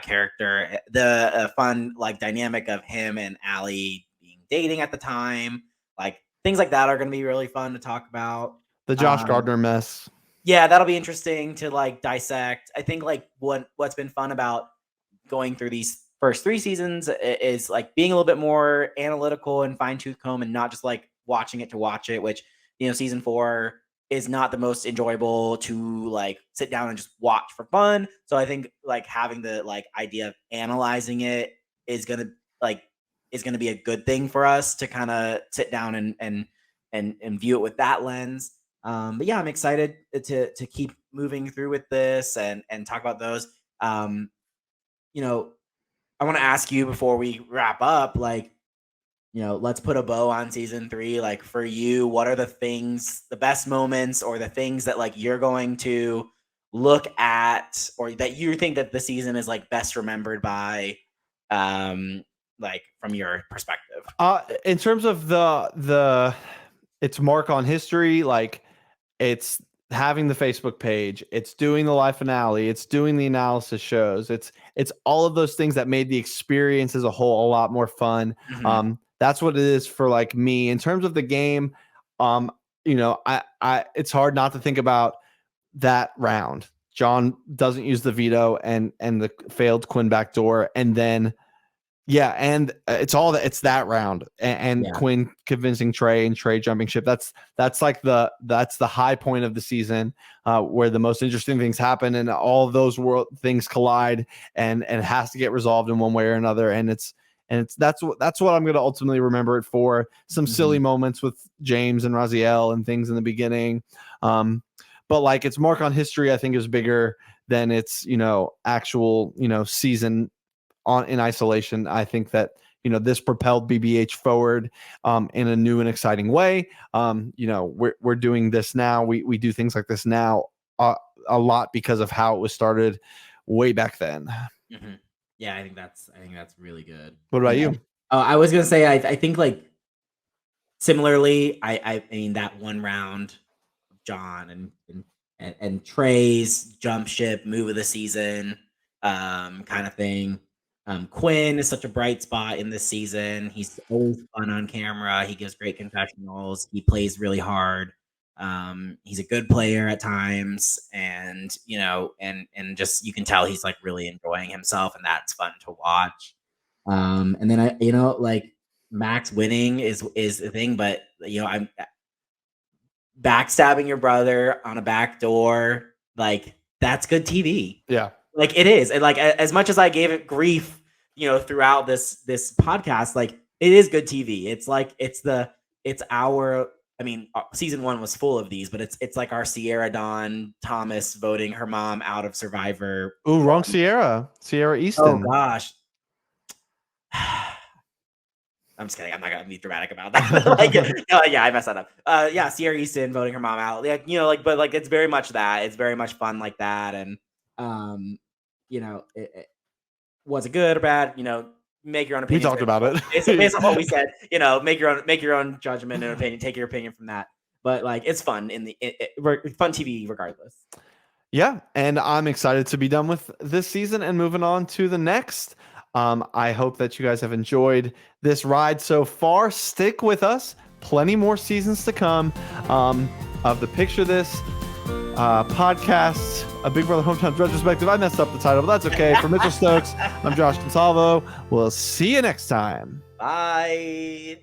character. The fun like dynamic of him and Allie being dating at the time, like things like that are going to be really fun to talk about. The Josh Gardner mess. Yeah, that'll be interesting to like dissect. I think like what's been fun about going through these first 3 seasons is like being a little bit more analytical and fine-tooth comb and not just like watching it to watch it, which season 4 is not the most enjoyable to like sit down and just watch for fun. So I think like having the like idea of analyzing it is gonna be a good thing for us to kind of sit down and view it with that lens. But yeah, I'm excited to keep moving through with this and talk about those. I want to ask you before we wrap up, like, let's put a bow on season 3. Like for you, what are the best moments or the things that like you're going to look at or that you think that the season is like best remembered by, like from your perspective? In terms of the its mark on history, like it's having the Facebook page, it's doing the live finale, it's doing the analysis shows, it's all of those things that made the experience as a whole a lot more fun. That's what it is for like me. In terms of the game, I it's hard not to think about that round. John doesn't use the veto and the failed Quinn backdoor, and then it's that round and Quinn convincing Trey and Trey jumping ship. That's the high point of the season, where the most interesting things happen and all of those things collide and it has to get resolved in one way or another. And that's what I'm going to ultimately remember it for. Some silly moments with James and Raziel and things in the beginning. But like its mark on history, I think is bigger than its, actual, season in isolation. I think that this propelled BBH forward in a new and exciting way. We're doing this now. We do things like this now a lot because of how it was started way back then. Yeah, I think that's really good. What about you? I was gonna say I think like similarly. I mean that one round of John and Trey's jump ship move of the season, kind of thing. Quinn is such a bright spot in this season. He's always fun on camera. He gives great confessionals. He plays really hard. He's a good player at times, and and just you can tell he's like really enjoying himself, and that's fun to watch. And then like Max winning is the thing, but I'm backstabbing your brother on a back door, like that's good TV. Yeah. Like it is. And like as much as I gave it grief, throughout this podcast, like it is good TV. It's like it's our season 1 was full of these, but it's like our Sierra Dawn Thomas voting her mom out of Survivor. Ooh, wrong Sierra Easton. Oh gosh. I'm just kidding. I'm not gonna be dramatic about that. Yeah, I messed that up. Yeah, Sierra Easton voting her mom out. Like, but like it's very much that. It's very much fun like that. And was it good or bad? Make your own opinion. We talked about it. Based on what we said, make your own judgment and opinion. Take your opinion from that. But like, it's fun fun TV regardless. Yeah, and I'm excited to be done with this season and moving on to the next. I hope that you guys have enjoyed this ride so far. Stick with us. Plenty more seasons to come of the Picture This podcast, a Big Brother Hometown retrospective. I messed up the title, but that's okay. For Mitchell Stokes, I'm Josh Consalvo. We'll see you next time. Bye.